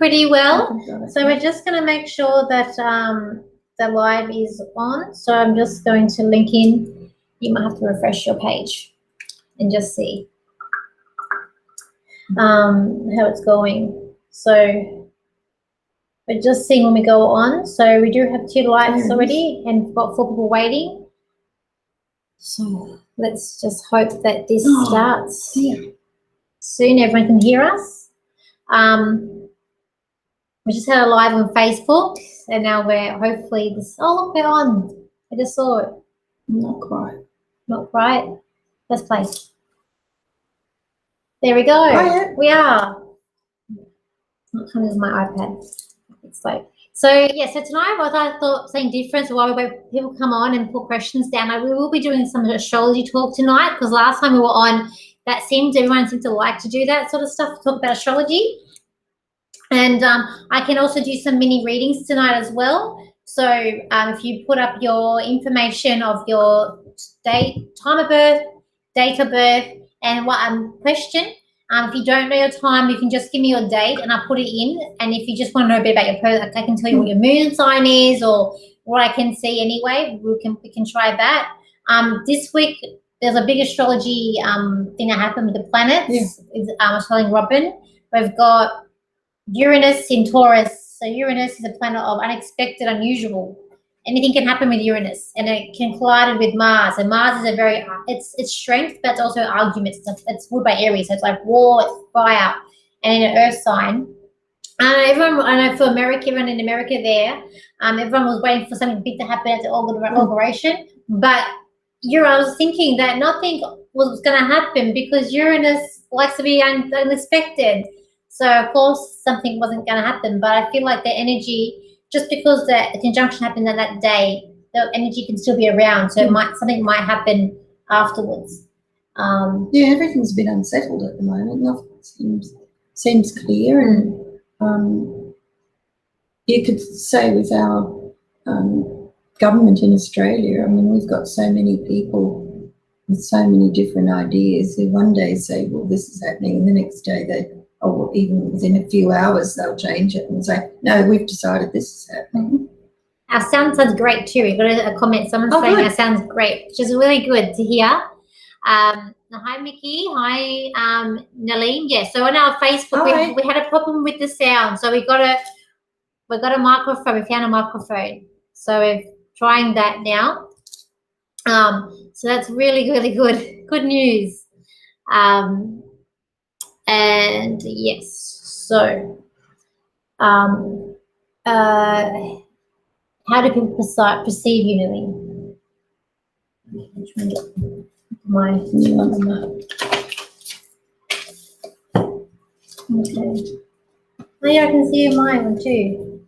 Pretty well. So we're just going to make sure that the live is on. So I'm just going to link in. You might have to refresh your page and just see how it's going. So we're just seeing when we go on. So we do have 2 lives already and we've got 4 people waiting. So let's just hope that this starts soon. Everyone can hear us. We just had a live on Facebook, and now we're hopefully this. Oh, look, we're on. I just saw it. Not quite. Not quite. Let's play. There we go. Oh, yeah. We are. Not coming with my iPad. It's like so. Yeah. So tonight, I thought something different. So while people come on and put questions down, we will be doing some astrology talk tonight because last time we were on, everyone seemed to like to do that sort of stuff. Talk about astrology. And I can also do some mini readings tonight as well. So if you put up your information of your date, time of birth, date of birth, and what question. If you don't know your time, you can just give me your date and I'll put it in. And if you just want to know a bit about your person, I can tell you what your moon sign is or what I can see anyway. We can try that. This week there's a big astrology thing that happened with the planets. Yeah. I was telling Robin, we've got Uranus in Taurus. So Uranus is a planet of unexpected, unusual. Anything can happen with Uranus, and it can collide with Mars. And Mars is it's strength, but it's also arguments. It's ruled by Aries, so it's like war, it's fire, and in an Earth sign. I know for America, everyone in America there, everyone was waiting for something big to happen at the inauguration. But I was thinking that nothing was going to happen because Uranus likes to be unexpected. So, of course, something wasn't going to happen. But I feel like the energy, just because the conjunction happened on that day, the energy can still be around. So something might happen afterwards. Everything's a bit unsettled at the moment. Nothing seems clear. And you could say with our government in Australia, I mean, we've got so many people with so many different ideas who one day say, well, this is happening, and the next day or even within a few hours, they'll change it and say, no, we've decided this is happening. Our sound sounds great too. We got a comment. Someone's saying our sounds great, which is really good to hear. Hi, Mickey. Hi, Naleen. Yeah, so on our Facebook, we had a problem with the sound. So we got a microphone. We found a microphone. So we're trying that now. So that's really, really good. Good news. And yes, so how do people perceive you, Naleen? Okay. Oh, yeah, I can see mine too.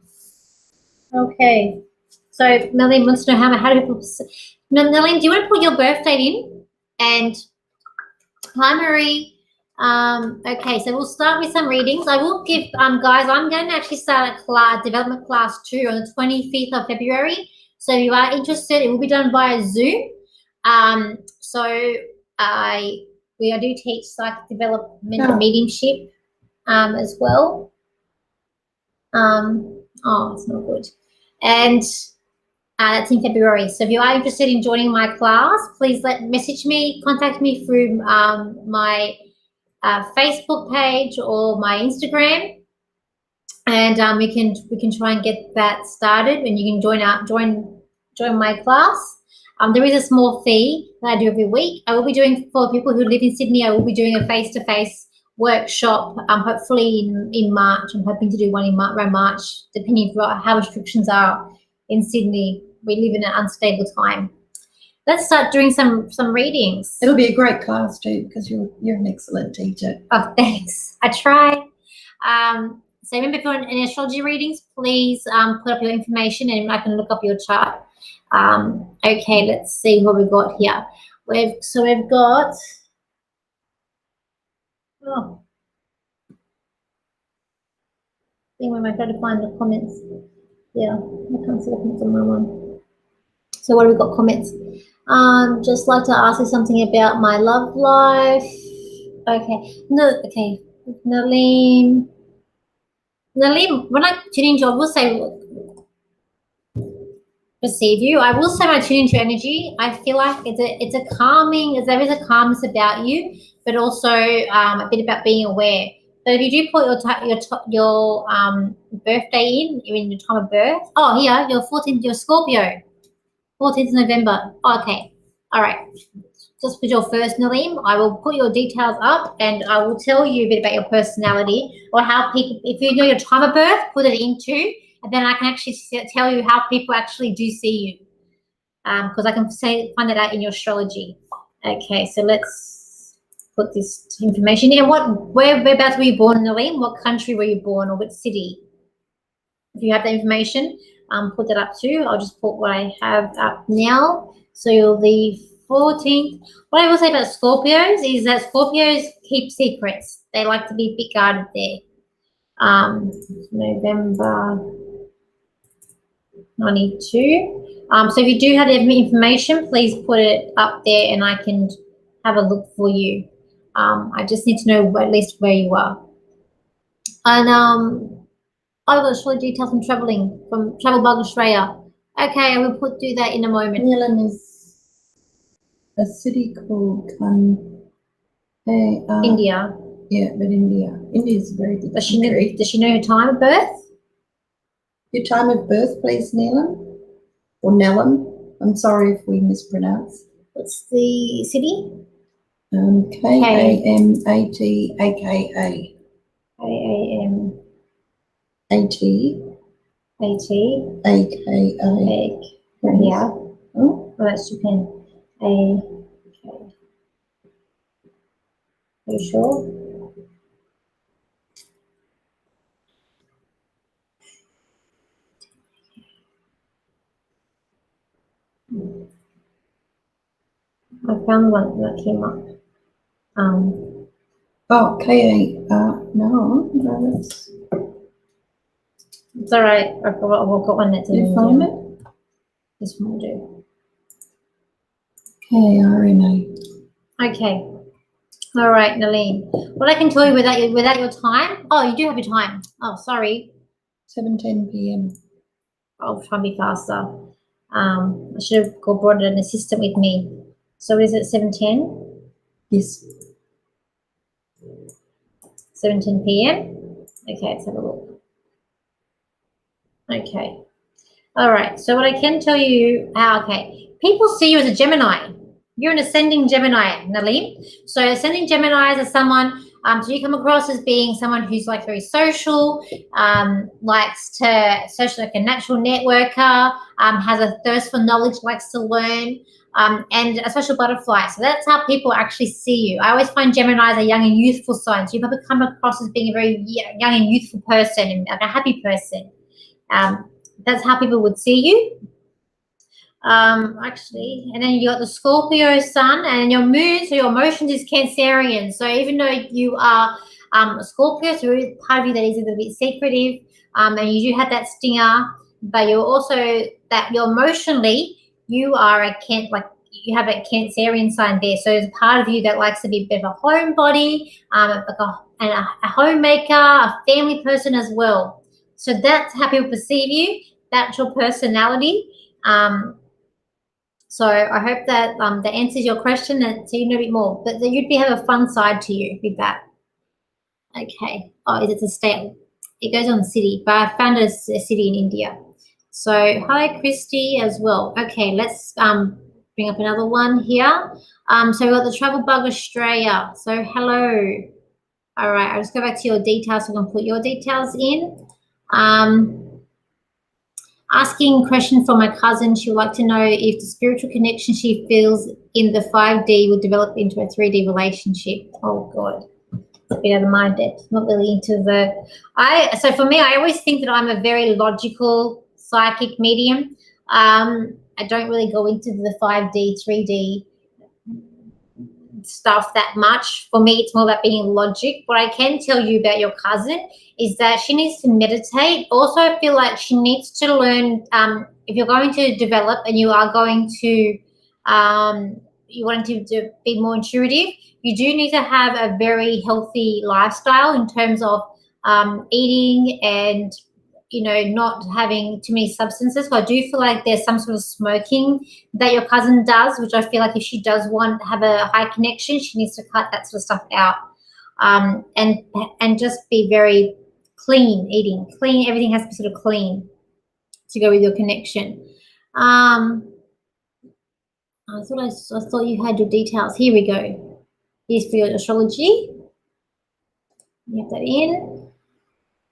Okay. So Naleen wants to know how do people perceive. Naleen, do you want to put your birth date in? And hi, Marie. Okay, so we'll start with some readings. I will give, guys, I'm going to actually start a development class 2 on the 25th of February. So if you are interested, it will be done via Zoom. I do teach psychic development and mediumship as well. It's not good. And that's in February. So if you are interested in joining my class, please message me, contact me through my Facebook page or my Instagram, and we can try and get that started, and you can join my class. There is a small fee that I do every week. I will be doing, for people who live in Sydney, I will be doing a face-to-face workshop hopefully in March. I'm hoping to do one around March, depending on how restrictions are in Sydney. We live in an unstable time. Let's start doing some readings. It'll be a great class too because you're an excellent teacher. Oh, thanks. I try. So remember, if you want any astrology readings, please put up your information and I can look up your chart. Okay, let's see what we've got here. We've got. Oh. I think I might try to find the comments. Yeah, I can't see the comments on my one. So what have we got? Comments. Just like to ask you something about my love life. Okay. No. Okay. Naleen. Nalim, when I tune into you, I will say, perceive you. I will say when I tune into your energy, I feel like it's a calming, there is a calmness about you, but also a bit about being aware. So if you do put your birthday in your time of birth, oh here, your 14th, your Scorpio, 14th November. Oh, okay, all right. Just with your first Nalim, I will put your details up and I will tell you a bit about your personality or how people, if you know your time of birth, put it into, and then I can actually tell you how people actually do see you, because I can find that out in your astrology. Okay, so let's put this information in. Whereabouts were you born, Nalim? What country were you born, or which city? If you have that information, put that up too. I'll just put what I have up now. So you're the 14th. What I will say about Scorpios is that Scorpios keep secrets. They like to be a bit guarded there. November 92. So if you do have the information, please put it up there and I can have a look for you. I just need to know at least where you are. And I've got all the details from Travel Bug Australia. Okay, I will do that in a moment. Neelam is a city called India. Yeah, but India is a very big country. Does she know her time of birth? Your time of birth, please, Neelam? Or Neelam? I'm sorry if we mispronounce. What's the city? K-A-M-A-T-A-K-A. K-A-M-A-T. A-K-A. Yeah. Oh, that's Japan. Okay. Are you sure? I found one that came up. Oh, K-A. No, that's... It's all right. I've got one that's in You found it? This one will do. K-R-N-A. Okay. All right, Nalim. What I can tell you without your time. Oh, you do have your time. Oh, sorry. 7:10 p.m. I'll try and be faster. I should have brought an assistant with me. So is it 7:10? Yes. 7:10 p.m. Okay, let's have a look. Okay. All right. So what I can tell you, okay, people see you as a Gemini. You're an ascending Gemini, Nalim. So ascending Geminis are someone, so you come across as being someone who's like very social, likes to social, like a natural networker, has a thirst for knowledge, likes to learn, and a social butterfly. So that's how people actually see you. I always find Geminis are young and youthful signs. So you probably come across as being a very young and youthful person and like a happy person. That's how people would see you. Actually, and then you got the Scorpio sun and your moon, so your emotions is Cancerian. So even though you are a Scorpio, so there is part of you that is a little bit secretive, and you do have that stinger, but you're also that you're emotionally, you are you have a Cancerian sign there. So there's a part of you that likes to be a bit of a homebody, like a homemaker, a family person as well. So that's how people perceive you. That's your personality. So I hope that that answers your question and so you know a bit more. But you'd have a fun side to you with that. Okay. Oh, it's a state. It goes on the city, but I found a city in India. So hi, Christy, as well. Okay, let's bring up another one here. So we've got the Travel Bug Australia. So hello. All right, I'll just go back to your details so I can put your details in. Asking a question from my cousin. She would like to know if the spiritual connection she feels in the 5D will develop into a 3D relationship. Oh, God. It's a bit open-minded. Not really into so for me, I always think that I'm a very logical psychic medium. I don't really go into the 5D, 3D stuff that much. For me, it's more about being logic. What I can tell you about your cousin is that she needs to meditate. Also, I feel like she needs to learn, if you're going to develop and you are going to, you want to be more intuitive, you do need to have a very healthy lifestyle in terms of eating and, you know, not having too many substances. So I do feel like there's some sort of smoking that your cousin does, which I feel like if she does want to have a high connection, she needs to cut that sort of stuff out, and just be very clean eating. Clean, everything has to be sort of clean to go with your connection. I thought you had your details. Here we go. Here's for your astrology. You have that in.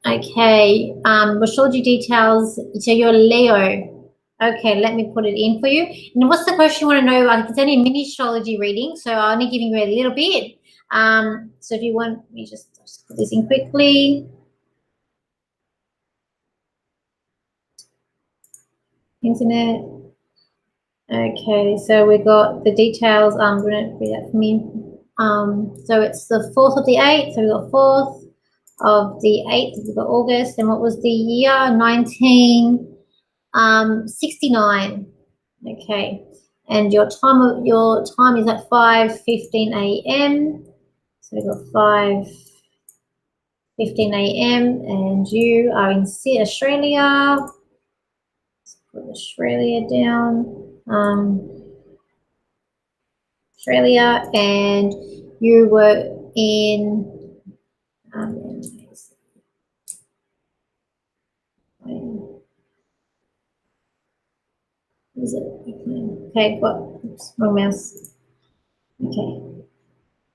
Okay, astrology details. So you're Leo. Okay, let me put it in for you. And what's the question you want to know? It's only a mini astrology reading, so I'm only giving you a little bit. So if you want, let me just put this in quickly. Internet. Okay, so we got the details. I'm going to read that for me. So it's the 4th of the 8th. So we got 4th of the 8th of August. And what was the year? 1969. Okay. And your time is at 5:15 a.m. So we got 5:15 a.m. and you are in Australia. Let's put Australia down. Australia, and you were in is it okay? Oops, wrong mouse. Okay,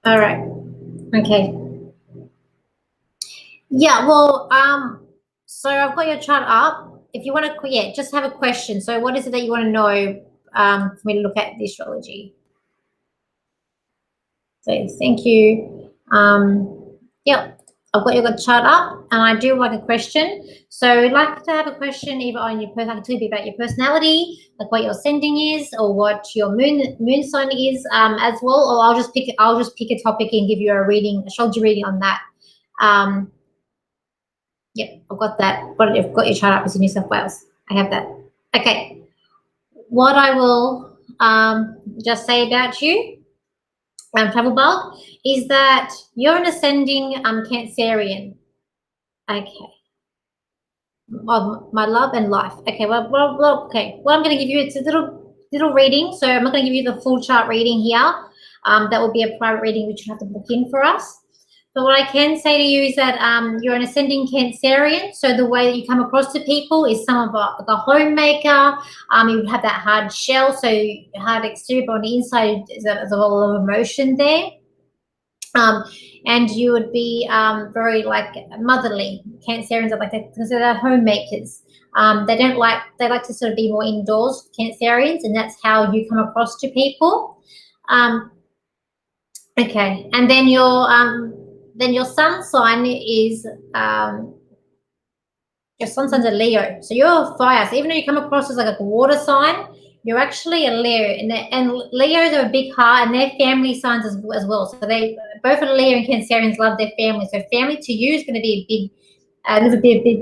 all right. Okay. Yeah. Well, so I've got your chart up. If you want to, yeah, just have a question. So, what is it that you want to know for me to look at the astrology? So, thank you. Yep. I've got your chart up, and I do like a question. So I'd like to have a question either on your person, like a bit about your personality, like what your ascending is, or what your moon sign is, as well. Or I'll just pick a topic and give you a reading, astrology reading on that. Yep, I've got that. I've got your chart up as in New South Wales. I have that. Okay. What I will just say about you, travel bug, is that you're an ascending Cancerian. Okay. Of my love and life. Okay, okay. What I'm going to give you, it's a little reading, so I'm not going to give you the full chart reading here. That will be a private reading which you have to book in for us. But what I can say to you is that you're an ascending Cancerian, so the way that you come across to people is some of a homemaker. You would have that hard shell, so hard exterior, but on the inside there's a lot of emotion there. And you would be very like motherly. Cancerians are like that because they're homemakers. They like to sort of be more indoors, Cancerians, and that's how you come across to people. Okay, and then your sun sign is your sun sign's a Leo, so you're a fire. So even though you come across as like a water sign, you're actually a Leo, and Leos are a big heart, and their family signs as well. So they both a Leo and Cancerians love their family. So family to you is going to be a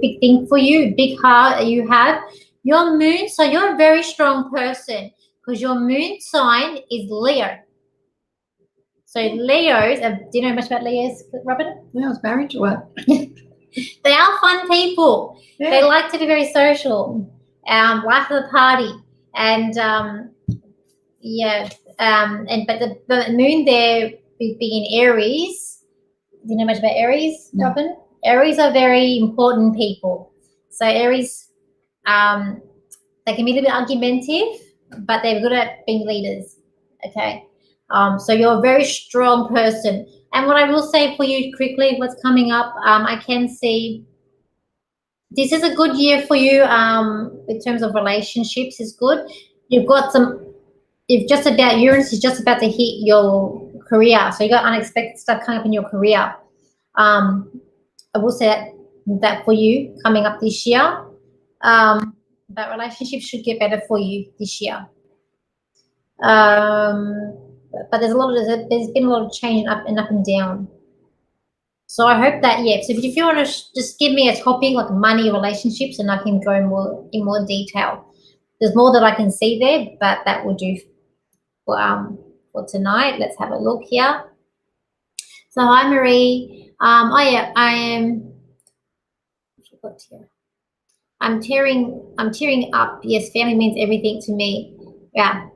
big thing for you, big heart that you have. Your moon, so you're a very strong person because your moon sign is Leo. So Leos, do you know much about Leos, Robin? Yeah, I was married to one. They are fun people. Yeah. They like to be very social, life of the party, and yeah, but the moon there being in Aries. Do you know much about Aries, no. Robin? Aries are very important people. So Aries, they can be a little bit argumentative, but they're good at being leaders. Okay, so you're a very strong person. And what I will say for you quickly, what's coming up, I can see this is a good year for you in terms of relationships is good. You've got Uranus is just about to hit your career. So you got unexpected stuff coming up in your career. I will say that for you coming up this year. But relationships should get better for you this year. But there's been a lot of change up and down. So I hope that, yeah. So if you want to just give me a topic like money, relationships, and I can go in more detail. There's more that I can see there, but that will do for tonight. Let's have a look here. So hi Marie. I am put here? I'm tearing up. Yes, family means everything to me. Yeah.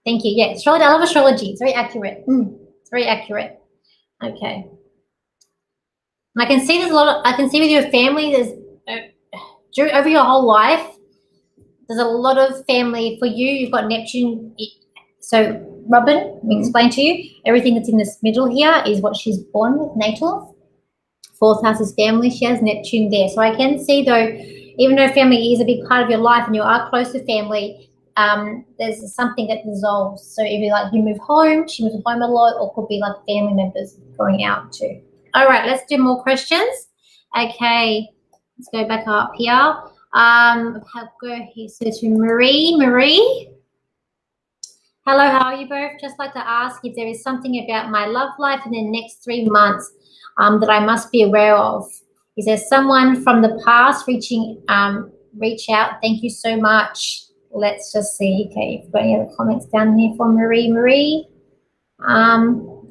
Thank you. Yeah, astrology. I love astrology. It's very accurate. It's very accurate. Okay. And I can see there's a lot of, I can see with your family, there's over your whole life, there's a lot of family for you. You've got Neptune. So Robin, let me explain to you. Everything that's in this middle here is what she's born with, natal. Fourth house is family. She has Neptune there. So I can see though, even though family is a big part of your life and you are close to family, there's something that dissolves. So if you like you move home, she moves home a lot, or could be like family members going out too. All right, let's do more questions. Okay, let's go back up here. I'll go here. So to Marie. Marie. Hello, how are you both? Just like to ask if there is something about my love life in the next 3 months that I must be aware of. Is there someone from the past reach out? Thank you so much. Let's just see. Okay, if you've got any other comments down here for Marie. Marie.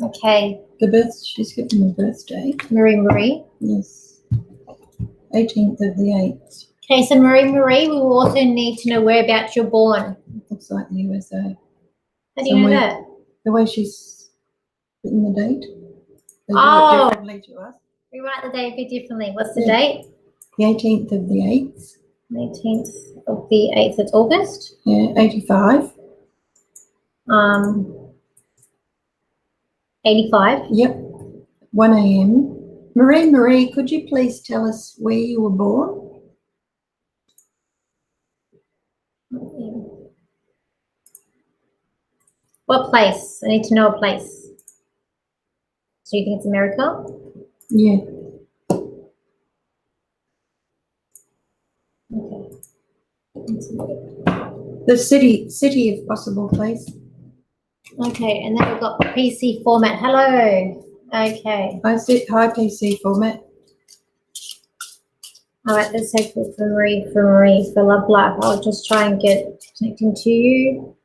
Okay. She's given the birthday. Marie. Yes. 18th of the 8th. Okay, so Marie, we will also need to know whereabouts you're born. Looks like the USA. How do you know that? The way she's written the date. They do it differently to us. We write the date a bit differently. What's the date? The 18th of the 8th. 18th of the 8th. It's August. Yeah, 85. 85. Yep. 1 a.m. Marie, could you please tell us where you were born? What place? I need to know a place. So you think it's America? Yeah. Okay. The city if possible, please. Okay, and then we've got PC format. Hello. Okay. Hi PC format. All right, let's take it for Marie for love life. I'll just try and get connecting to you.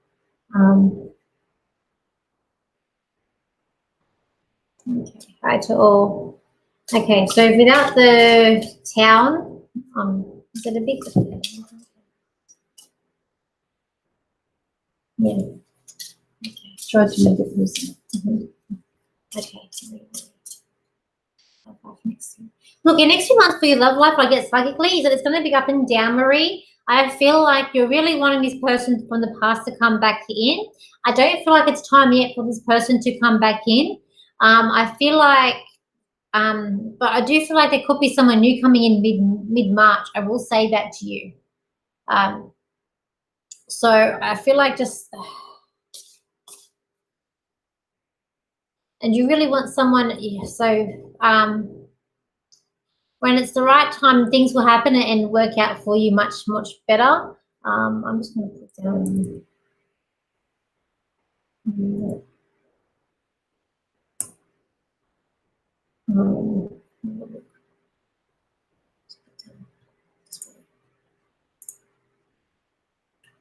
Okay, hi to all. Okay, so without the town, is it a big? Yeah. Okay. Try to make it listen. Okay. Look, your next 2 months for your love life, I guess, psychically, is that it's going to be up and down, Marie. I feel like you're really wanting this person from the past to come back in. I don't feel like it's time yet for this person to come back in. I feel like, but I do feel like there could be someone new coming in mid-March. I will say that to you. So I feel like just, and you really want someone, so when it's the right time, things will happen and work out for you much, much better. I'm just going to put down.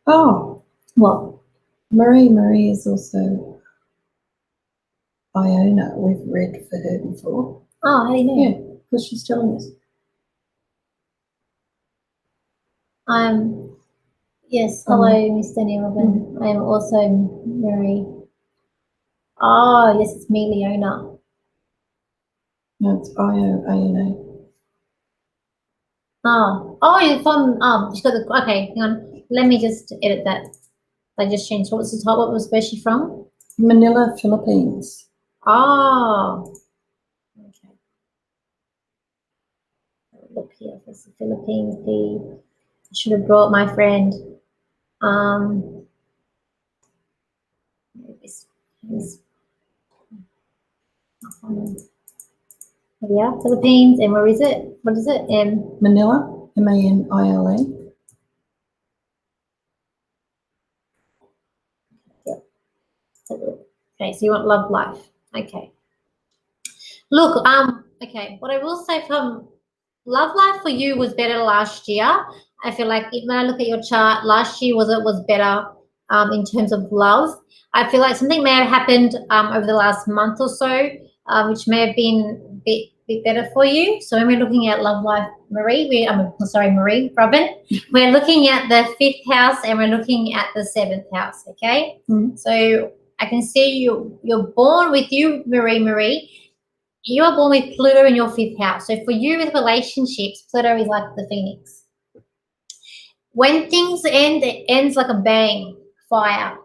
Oh, What? Marie is also Iona. We've read for her before. Oh, how do you know? Yeah, because she's telling us. Yes, hello, Mr. Robin. I am also Marie. Oh, yes, it's me, Leona. No, it's Iona. Oh, you're from, she's got the, okay, hang on. Let me just edit that. I just changed. What was the top? Where's she from? Manila, Philippines. Oh. Okay. Look here, there's the Philippines. I should have brought my friend. Yeah, Philippines. And where is it? What is it? Manila, Manila. Okay, so you want love life. Okay. Look, okay, what I will say from love life for you was better last year. I feel like when I look at your chart, last year was better in terms of love. I feel like something may have happened over the last month or so, which may have been a bit bit better for you. So when we're looking at love life, Marie, Marie, Robin, we're looking at the 5th house and we're looking at the 7th house, okay? So I can see you're born with you, Marie. You are born with Pluto in your 5th house. So for you with relationships, Pluto is like the phoenix. When things end, it ends like a bang, fire.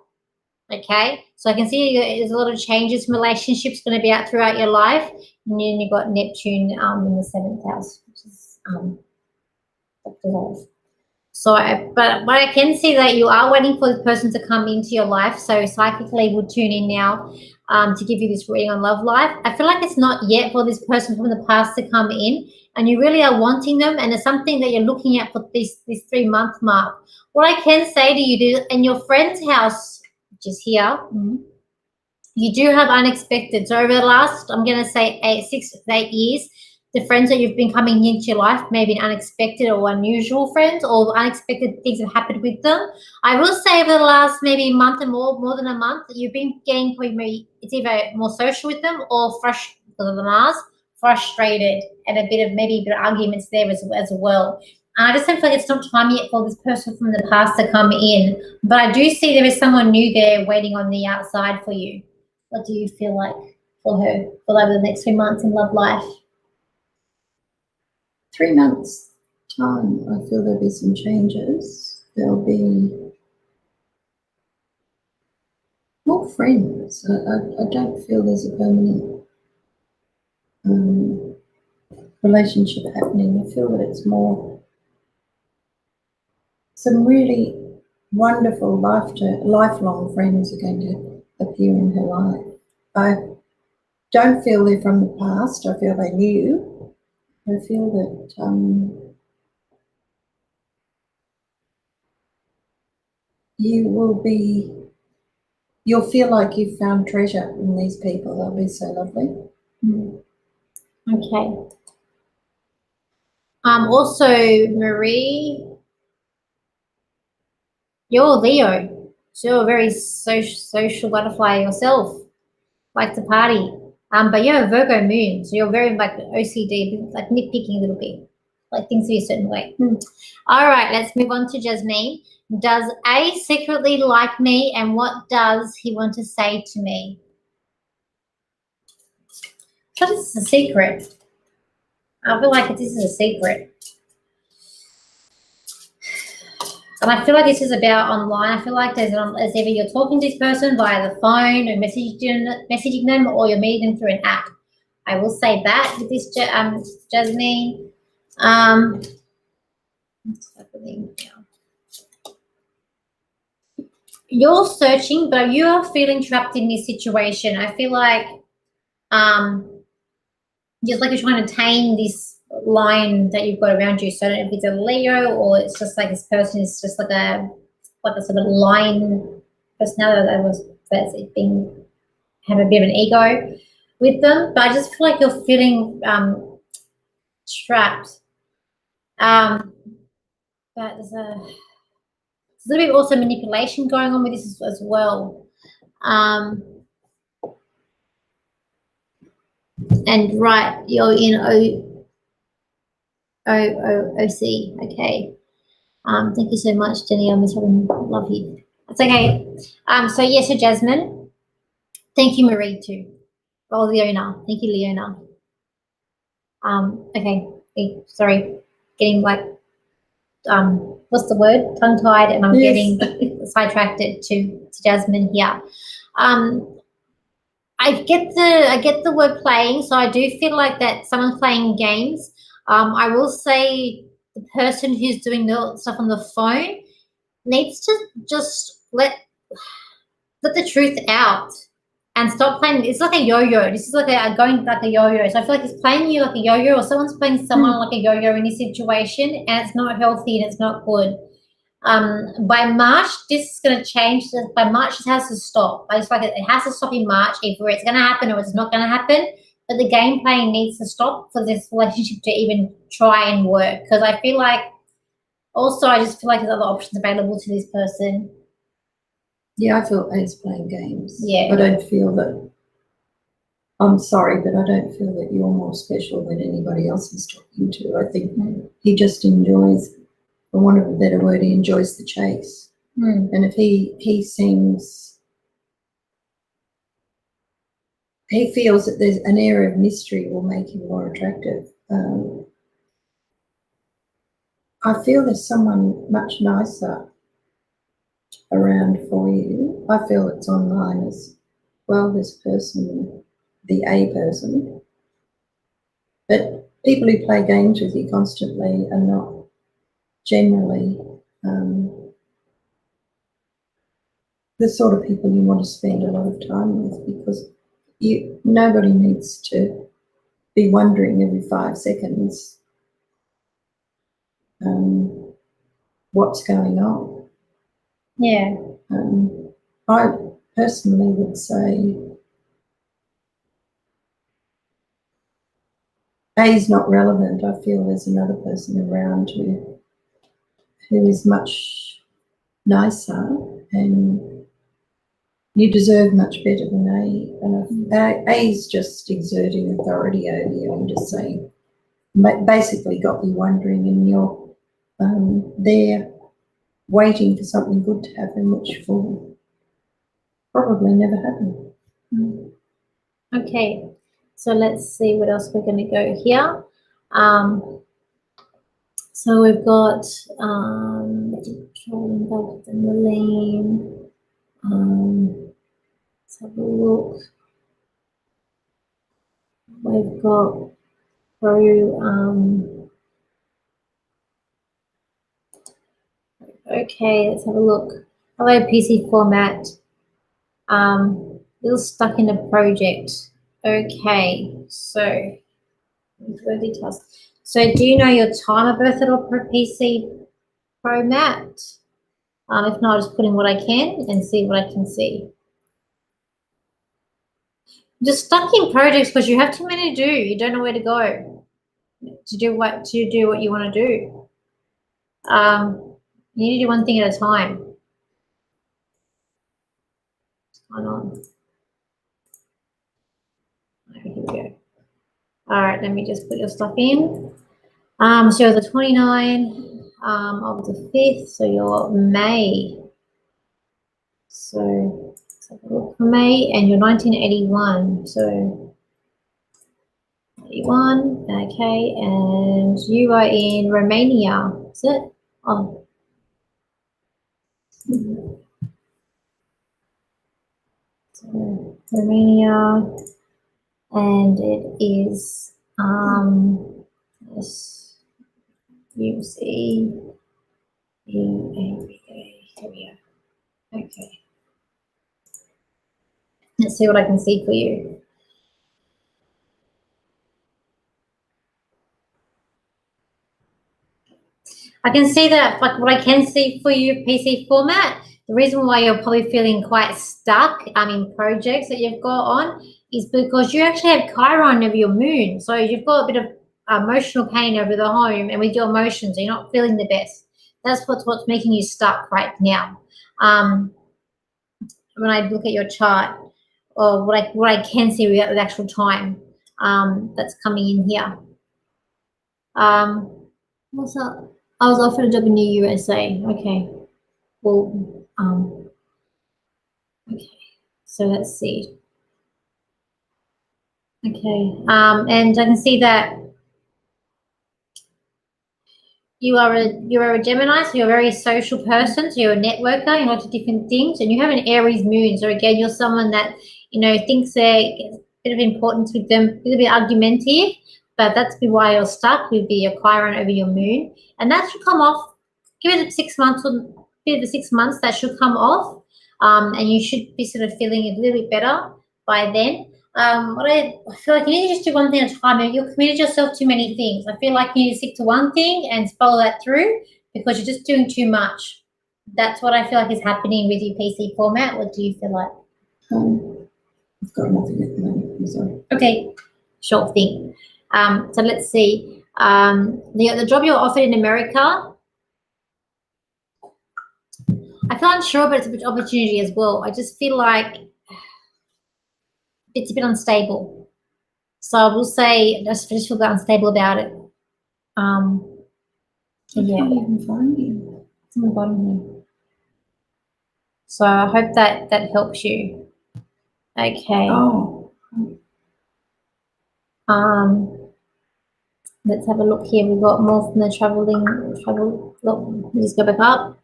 Okay, so I can see there's a lot of changes in relationships going to be out throughout your life, and then you've got Neptune in the 7th house, which is so. But I can see that you are waiting for this person to come into your life. So psychically, we'll tune in now to give you this reading on love life. I feel like it's not yet for this person from the past to come in, and you really are wanting them, and it's something that you're looking at for this 3-month mark. What I can say to you is, in your friend's house, which is here, you do have unexpected. So over the last, I'm going to say 6 to 8 years, the friends that you've been coming into your life may be unexpected or unusual friends, or unexpected things have happened with them. I will say over the last maybe month and more than a month, you've been getting probably, it's either more social with them or frustrated because of the Mars, frustrated, and a bit of arguments there as well. I just don't feel like it's not time yet for this person from the past to come in, but I do see there is someone new there waiting on the outside for you. What do you feel like for her for over the next 3 months in love life? 3 months time, I feel there'll be some changes. There'll be more friends. I don't feel there's a permanent relationship happening. I feel that it's more some really wonderful lifelong friends are going to appear in her life. I don't feel they're from the past. I feel they're new. I feel that you'll feel like you've found treasure in these people. They'll be so lovely. Okay. Also, Marie, you're Leo, so you're a very social butterfly yourself, like to party. But you're a Virgo moon, so you're very like OCD, like nitpicking a little bit, like things to be a certain way. All right, let's move on to Jasmine. Does A secretly like me, and what does he want to say to me? So this is a secret. I feel like this is a secret. And I feel like this is about online. I feel like there's either you're talking to this person via the phone or messaging them, or you're meeting them through an app. I will say that with this Jasmine. What's happening now? You're searching, but you are feeling trapped in this situation. I feel like just like you're trying to tame this line that you've got around you. So I don't know if it's a Leo or it's just like this person is just like a sort of lion personality that's have a bit of an ego with them. But I just feel like you're feeling trapped. But there's a little bit also manipulation going on with this as well. And right, you're in OC, okay. Thank you so much, Jenny. I'm just love you. That's okay. So yes, so Jasmine. Thank you, Marie, too. Oh, Leona. Thank you, Leona. Okay. Sorry. Getting like what's the word? Tongue-tied, and I'm getting sidetracked to Jasmine here. I get the word playing, so I do feel like that someone's playing games. I will say the person who's doing the stuff on the phone needs to just let the truth out and stop playing. It's like a yo-yo. This is like going like a yo-yo. So I feel like it's playing you like a yo-yo, or someone's playing someone like a yo-yo in this situation, and it's not healthy and it's not good. By March, this is going to change. By March, this has to stop. I just like it has to stop in March. Either it's going to happen or it's not going to happen. But the game playing needs to stop for this relationship to even try and work. Because I feel like, also, I just feel like there's other options available to this person. Yeah, I feel A's playing games. Yeah. I don't feel that I'm sorry, but I don't feel that you're more special than anybody else he's talking to. I think he just enjoys, for want of a better word, he enjoys the chase. And if he seems, he feels that there's an air of mystery will make him more attractive. I feel there's someone much nicer around for you. I feel it's online as well, this person, the A person. But people who play games with you constantly are not generally the sort of people you want to spend a lot of time with, because nobody needs to be wondering every 5 seconds what's going on. Yeah. I personally would say A is not relevant. I feel there's another person around who is much nicer, and you deserve much better than A. And A is just exerting authority over you and just saying, basically got you wondering, and you're there waiting for something good to happen, which will probably never happen. Okay, so let's see what else we're going to go here. So we've got controlling back the Marlene. Let's have a look. We've got through. Okay, let's have a look. Hello, PC format. Little stuck in a project. Okay, so details. So do you know your time of birth at all per PC Pro Matt? If not, I'll just put in what I can and see what I can see. Just stuck in projects because you have too many to do. You don't know where to go to do what you want to do. You need to do one thing at a time. What's going on? Here we go. All right, let me just put your stuff in. So the 29 of the 5th, so you're May. So let's have a look for May, and you're 1981. So 81, okay, and you are in Romania, is it? Oh. So, Romania, and it is yes, UC here we are. Okay. Let's see what I can see for you. I can see that, like what I can see for you, PC format, the reason why you're probably feeling quite stuck in projects that you've got on is because you actually have Chiron over your moon. So you've got a bit of emotional pain over the home, and with your emotions, you're not feeling the best. That's what's making you stuck right now. When I look at your chart, or what I can see with the actual time that's coming in here. What's up? I was offered a job in the USA. Okay. Well, okay. So let's see. Okay. And I can see that you're a Gemini, so you're a very social person. So you're a networker in lots of different things, and you have an Aries moon. So again, you're someone that thinks there's a bit of importance with them, a little bit argumentative, but that's why you're stuck with your Chiron over your moon, and that should come off. Give it 6 months, or give it 6 months. That should come off, and you should be sort of feeling a little bit better by then. What I feel like you need to just do one thing at a time. You've committed yourself to many things. I feel like you need to stick to one thing and follow that through, because you're just doing too much. That's what I feel like is happening with your PC format. What do you feel like? I've got nothing at the moment. I'm sorry. Okay, sure thing. So let's see. The job you're offered in America, I feel unsure, but it's a bit opportunity as well. I just feel like it's a bit unstable. So I will say just feel a bit unstable about it. I Yeah, can't even find him. it's on the bottom here. So I hope that helps you. Okay. Oh, Let's have a look here. We've got more from the travel. Look, let me just go back up.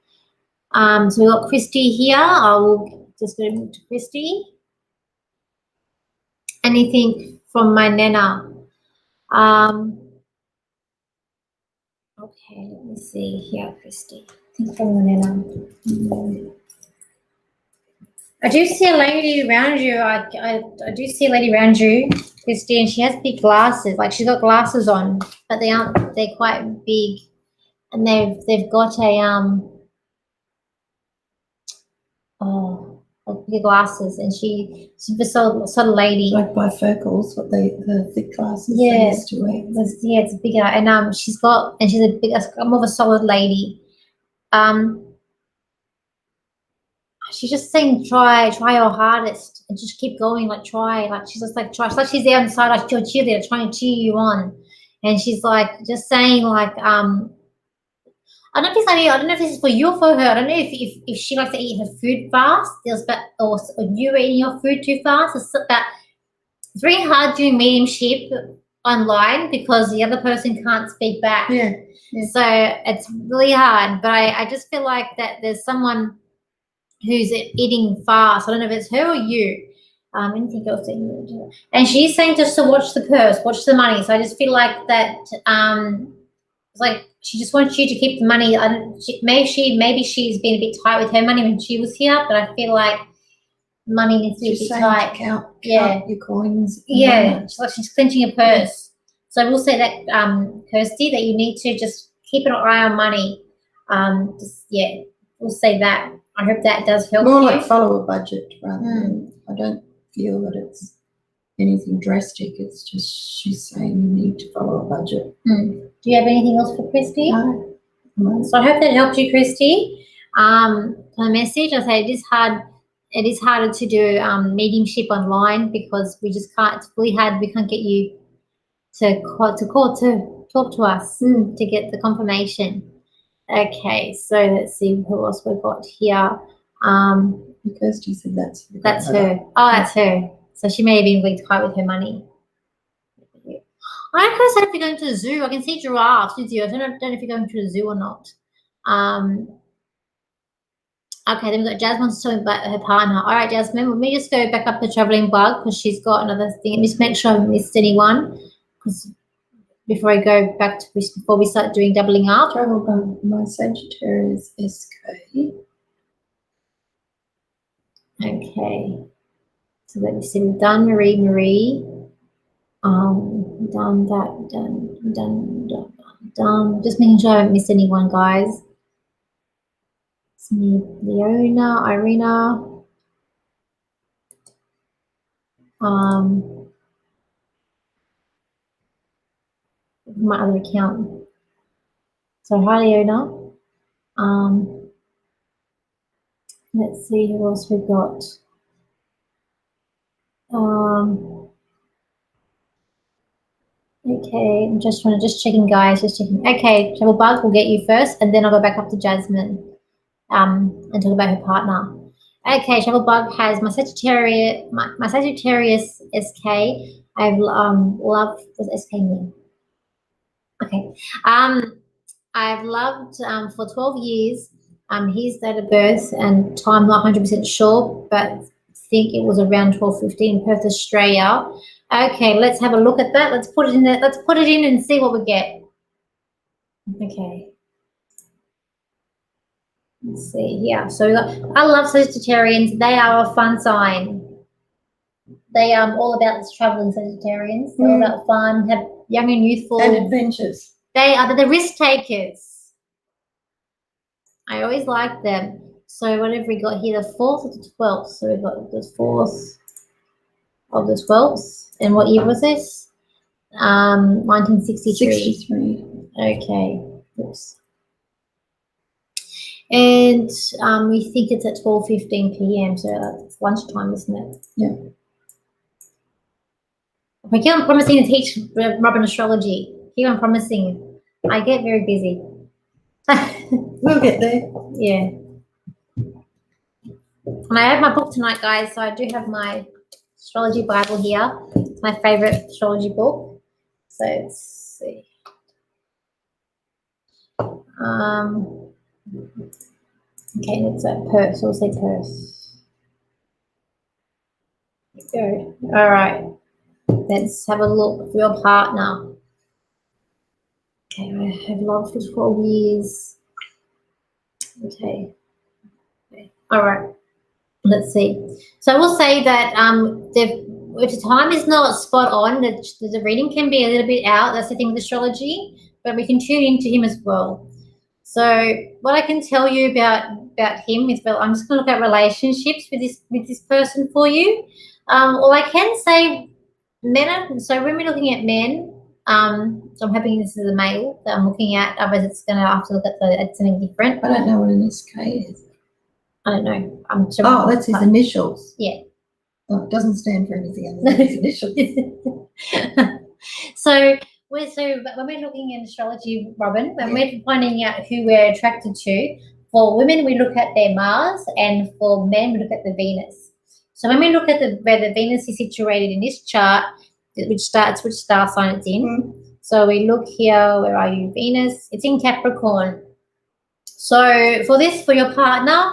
So we've got Christy here. I will just go to Christy. Anything from my Nana? Okay, let me see here, Christy. Anything from my Nana? I do see a lady around you. I do see a lady around you, Christy, and she has big glasses. Like she's got glasses on, but they're quite big, and they've got a like big glasses, and she's a sort of lady. like bifocals, the thick glasses Yeah, they used to wear. it's bigger, and she's a big, more of a solid lady. She's just saying try your hardest and just keep going, like try, like she's just like try. It's like she's there on the side, like she'll cheerleader trying to cheer you on, and she's like just saying like I don't know if it's like, I don't know if this is for you or for her. I don't know if she likes to eat her food fast. There's about or you eating your food too fast. It's very hard doing mediumship online because the other person can't speak back. Yeah. So it's really hard. But I just feel like that there's someone who's eating fast. I don't know if it's her or you. Anything else? And she's saying just to watch the purse, watch the money. So I just feel like that. It's like she just wants you to keep the money. Maybe she's been a bit tight with her money when she was here, but I feel like money needs to be a bit tight. Count Yeah. your coins. Yeah, she's clenching her purse. So I will say that, Kirsty, that you need to just keep an eye on money. We'll say that. I hope that does help More you. like follow a budget rather than, I don't feel that it's anything drastic. It's just she's saying you need to follow a budget. Do you have anything else for Christy? No. So I hope that helped you, Christy. For the message, I say it is hard. It is harder to do mediumship online because we just can't. It's really hard. We can't get you to talk to us to get the confirmation. Okay, so let's see who else we've got here. Kirsty said that's her. Oh, that's her. So she may have been really tight with her money. I kind of said if you're going to the zoo, I can see giraffes with you. I don't know if you're going to the zoo or not. Okay, then we've got Jasmine talking about her partner. All right, Jasmine, let me just go back up the traveling bug because she's got another thing. Just make sure I haven't missed anyone because before I go back to this, before we start doing doubling up. travel bug. My Sagittarius SK. Okay. So let me see. We've done Marie. Done that. Done. Just making sure I haven't missed anyone, guys. It's me, Leona, Irina. My other account. So hi, Leona. Let's see who else we've got. Okay, I'm just checking, guys, just checking. Okay, Travel Bug will get you first, and then I'll go back up to Jasmine and talk about her partner. Okay, Travel Bug has my Sagittarius, my Sagittarius SK. I've loved, what does SK mean? Okay, I've loved for 12 years. His date of birth and time not 100% sure, but think it was around 12:15 Perth, Australia. Okay, let's have a look at that. Let's put it in there. Let's put it in and see what we get. Okay. Let's see here. So we got, I love Sagittarians. They are a fun sign. They are all about this traveling Sagittarians. They're all about fun, have young and youthful. And adventures. They are the risk takers. I always like them. So what have we got here? The 4th or the 12th? So we've got the 4th of the 12th. And what year was this? 1963. 63. Okay. Oops. And we think it's at 12:15 p.m. So it's lunchtime, isn't it? Yeah. I keep on promising to teach Robin astrology. Keep on promising. I get very busy. We'll get there. Yeah. And I have my book tonight, guys. So I do have my astrology Bible here. It's my favorite astrology book. So let's see. Okay, it's a purse. We'll say purse. Go. All right. Let's have a look for your partner. Okay, I have loved for 12 years. Okay. All right. Let's see. So I will say that if the time is not spot on, the reading can be a little bit out. That's the thing with astrology, but we can tune into him as well. So what I can tell you about him is, well, I'm just going to look at relationships with this person for you. All I can say, so when we're looking at men, so I'm hoping this is a male that I'm looking at. Otherwise, it's going to have to look at something different. I don't know what an SK is. I don't know. Oh, that's his initials. Yeah. Oh, it doesn't stand for anything other than his initials. So when we're looking at astrology, Robin, when we're finding out who we're attracted to, for women we look at their Mars, and for men we look at the Venus. So when we look at where the Venus is situated in this chart, which star sign it's in. So we look here. Where are you, Venus? It's in Capricorn. So for your partner,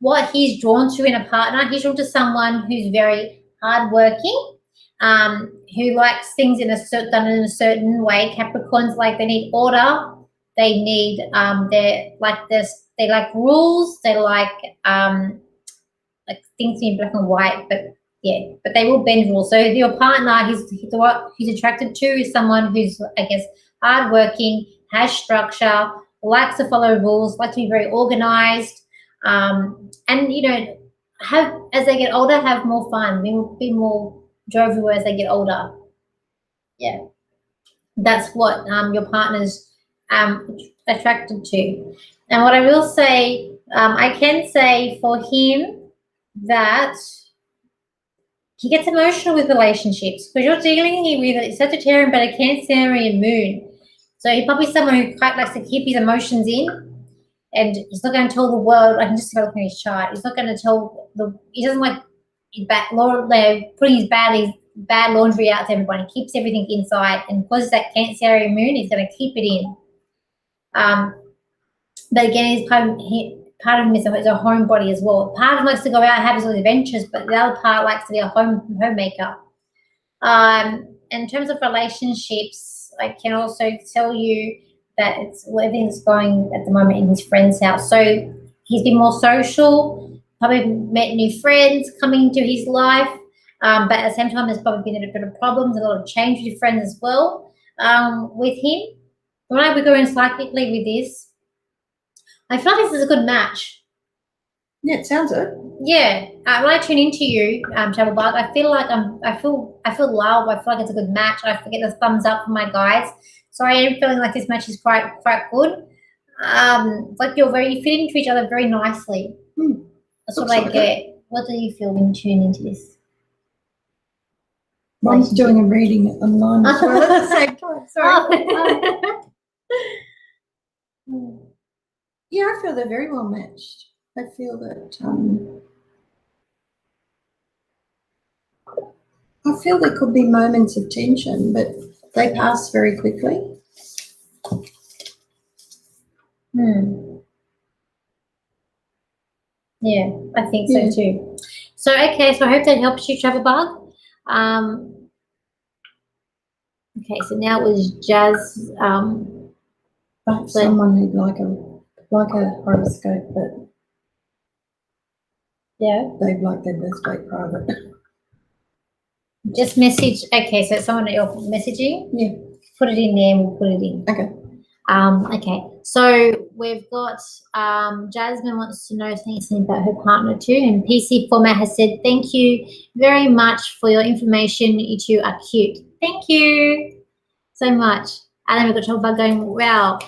what he's drawn to in a partner, he's drawn to someone who's very hardworking, who likes things done in a certain way. Capricorns, like, they need order, they need they like rules, they like things in black and white, but they will bend rules. So if your partner, what he's attracted to is someone who's, I guess, hardworking, has structure, likes to follow rules, likes to be very organized. And as they get older, have more fun, be more jovial as they get older. Yeah, that's what your partner's attracted to. And what I will say, I can say for him that he gets emotional with relationships, because you're dealing here with a Sagittarian but a Cancerian moon. So he's probably someone who quite likes to keep his emotions in. And he's not going to tell the world. I can just look at his chart. He's not going to tell he doesn't like putting his bad laundry out to everybody. He keeps everything inside, and because it's that Cancerian moon, he's going to keep it in. But again, he's part of him is a homebody as well. Part of him likes to go out and have his little adventures, but the other part likes to be a homemaker. In terms of relationships, I can also tell you that everything's going at the moment in his friend's house. So he's been more social, probably met new friends coming into his life, but at the same time there's probably been a bit of problems, a lot of change with friends as well with him. When I would go in psychically with this, I feel like this is a good match. Yeah, it sounds good. Yeah, when I tune into you, Travel Bug, I feel like I feel love. I feel like it's a good match. I get the thumbs up from my guides. So I am feeling like this match is quite good. Like you fit into each other very nicely. That's what I get. What do you feel when you tune into this? Mine's doing a reading online as well at the same time. Sorry. Yeah, I feel they're very well matched. I feel that there could be moments of tension, but they pass very quickly. Yeah, I think so too. So okay, so I hope that helps you, Travel Bug. Okay, so now it was Jazz. Perhaps someone who'd like a horoscope, but they'd like their birthday private. Just message. Okay, so it's someone that you're messaging. Yeah. Put it in there, and we'll put it in. Okay. Okay, so we've got Jasmine wants to know something about her partner too, and PC Format has said, thank you very much for your information. You two are cute. Thank you so much. And then we've got Travel Bug going, wow,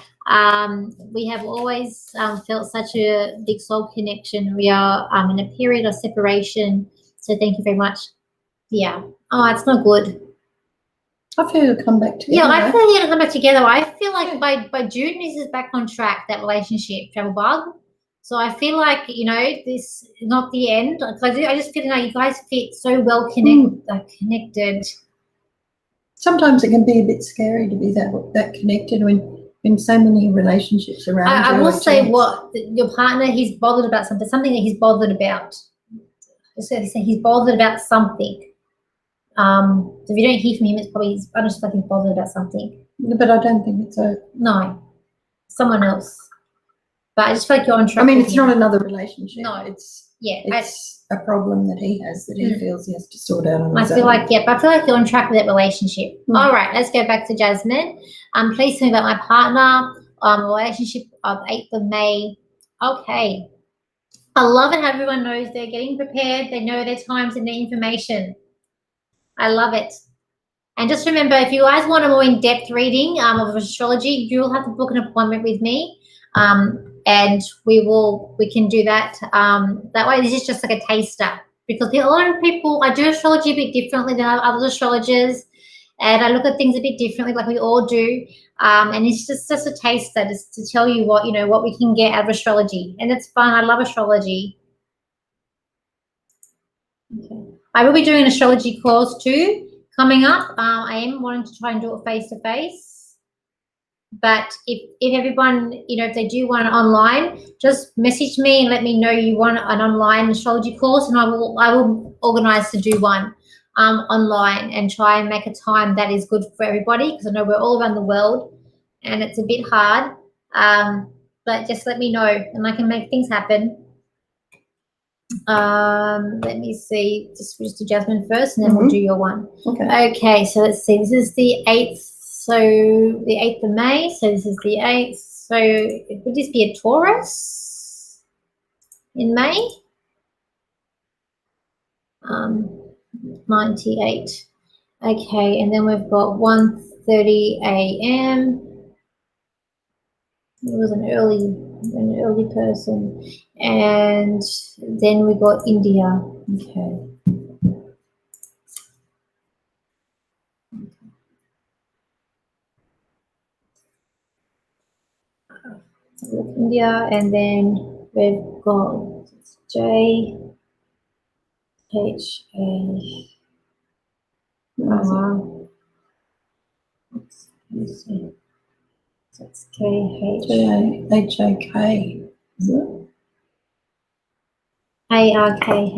we have always felt such a big soul connection. We are in a period of separation, so thank you very much. Yeah. Oh, it's not good. I feel it'll come back together. Yeah, I feel they're going to come back together. I feel like by June, this is back on track, that relationship, travel bug. So I feel like, you know, this is not the end. Because I just feel like you guys fit so well connected. Sometimes it can be a bit scary to be that connected when so many relationships around you. I will say your partner, he's bothered about something that he's bothered about. Just going to say he's bothered about something. So if you don't hear from him, it's probably I just like he's bothered about something. But I don't think it's someone else. But I just feel like you're on track. I mean, it's not another relationship. No, it's a problem that he has that he feels he has to sort out on his own. But I feel like you're on track with that relationship. All right, let's go back to Jasmine. Please tell me about my partner. Relationship of 8th of May. Okay. I love it how everyone knows they're getting prepared. They know their times and their information. I love it. And just remember, if you guys want a more in-depth reading of astrology, you'll have to book an appointment with me. And we can do that. That way, this is just like a taster, because a lot of people, I do astrology a bit differently than other astrologers, and I look at things a bit differently, like we all do. And it's just a taster, just to tell you what we can get out of astrology, and it's fun. I love astrology. Okay. I will be doing an astrology course too coming up. I am wanting to try and do it face to face. But if everyone, if they do want it online, just message me and let me know you want an online astrology course, and I will organise to do one online and try and make a time that is good for everybody, because I know we're all around the world and it's a bit hard. But just let me know and I can make things happen. Let me see. Just switch to Jasmine first, and then we'll do your one. Okay. So let's see. This is the 8th. So the 8th of May. So this is the 8th. So would this be a Taurus in May? 98. Okay, and then we've got 1:30 a.m. It was an early person, and then we got India. Okay. India, and then we've got J H A. Let's see. That's K-H-A-K, is it? ARKHAND.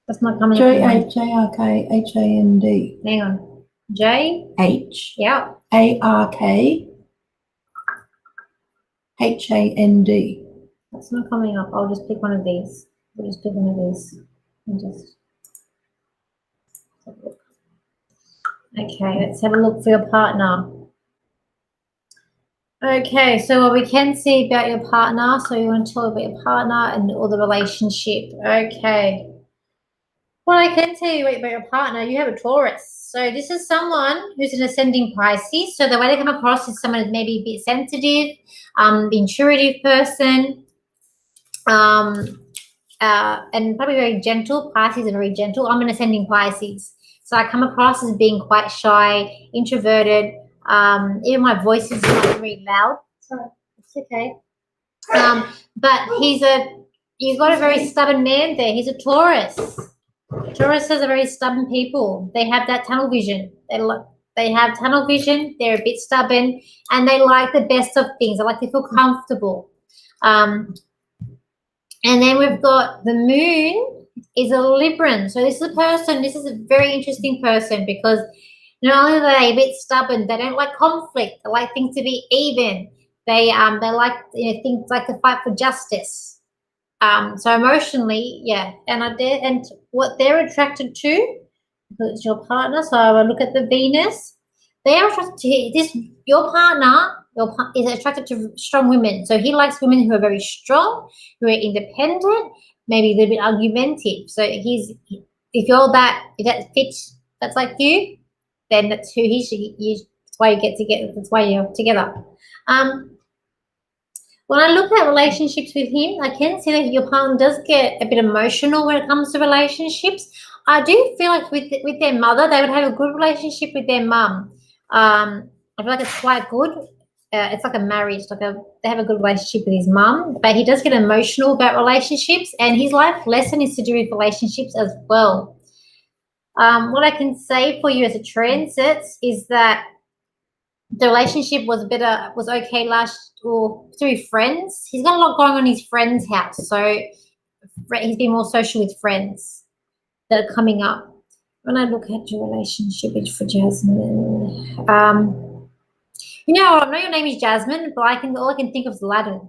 That's not coming up. J-H-A-R-K-H-A-N-D. Hang on. J? H. Yeah. A-R-K-H-A-N-D. That's not coming up. I'll just pick one of these. We'll just pick one of these and just have a look. Okay, let's have a look for your partner. Okay, so what we can see about your partner, so you want to tell about your partner or the relationship. Okay. Well, I can tell you about your partner. You have a Taurus. So this is someone who's an ascending Pisces. So the way they come across is someone who's maybe a bit sensitive, intuitive person, and probably very gentle. Pisces are very gentle. I'm an ascending Pisces. So I come across as being quite shy, introverted. Even my voice is not very loud. So it's okay. But you've got a very stubborn man there. He's a Taurus. Tauruses are very stubborn people. They have that tunnel vision. They have tunnel vision. They're a bit stubborn, and they like the best of things. They like to feel comfortable. And then we've got the moon is a Libran. So this is a person. This is a very interesting person, because not only are they a bit stubborn, they don't like conflict. They like things to be even. They like things like to fight for justice. So emotionally, yeah, and what they're attracted to, because it's your partner. So I look at the Venus. They are attracted to this. Your partner is attracted to strong women. So he likes women who are very strong, who are independent, maybe a little bit argumentative. So if that fits, that's like you, then that's who he should. That's why you get together. That's why you're together. When I look at relationships with him, I can see that your partner does get a bit emotional when it comes to relationships. I do feel like with their mother, they would have a good relationship with their mum. I feel like it's quite good. It's like a marriage, they have a good relationship with his mum, but he does get emotional about relationships, and his life lesson is to do with relationships as well. What I can say for you as a transit is that the relationship was okay last or through friends. He's got a lot going on in his friend's house, so he's been more social with friends that are coming up. When I look at your relationship for Jasmine, I know your name is Jasmine, but all I can think of is Aladdin.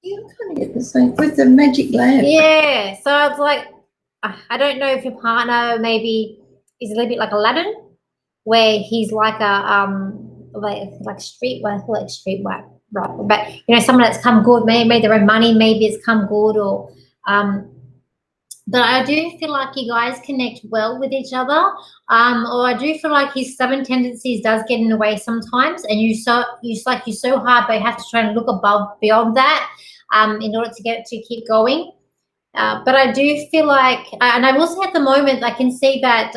Yeah, I kind of get the same with the magic lamp. Yeah, so it's like, I don't know if your partner maybe is a little bit like Aladdin, where he's like a like streetwise, like streetwise, right? But someone that's come good, maybe made their own money, maybe it's come good, or but I do feel like you guys connect well with each other. Or I do feel like his stubborn tendencies does get in the way sometimes, and you're so hard, but you have to try and look beyond that in order to keep going. But I do feel like, and I will say at the moment, I can see that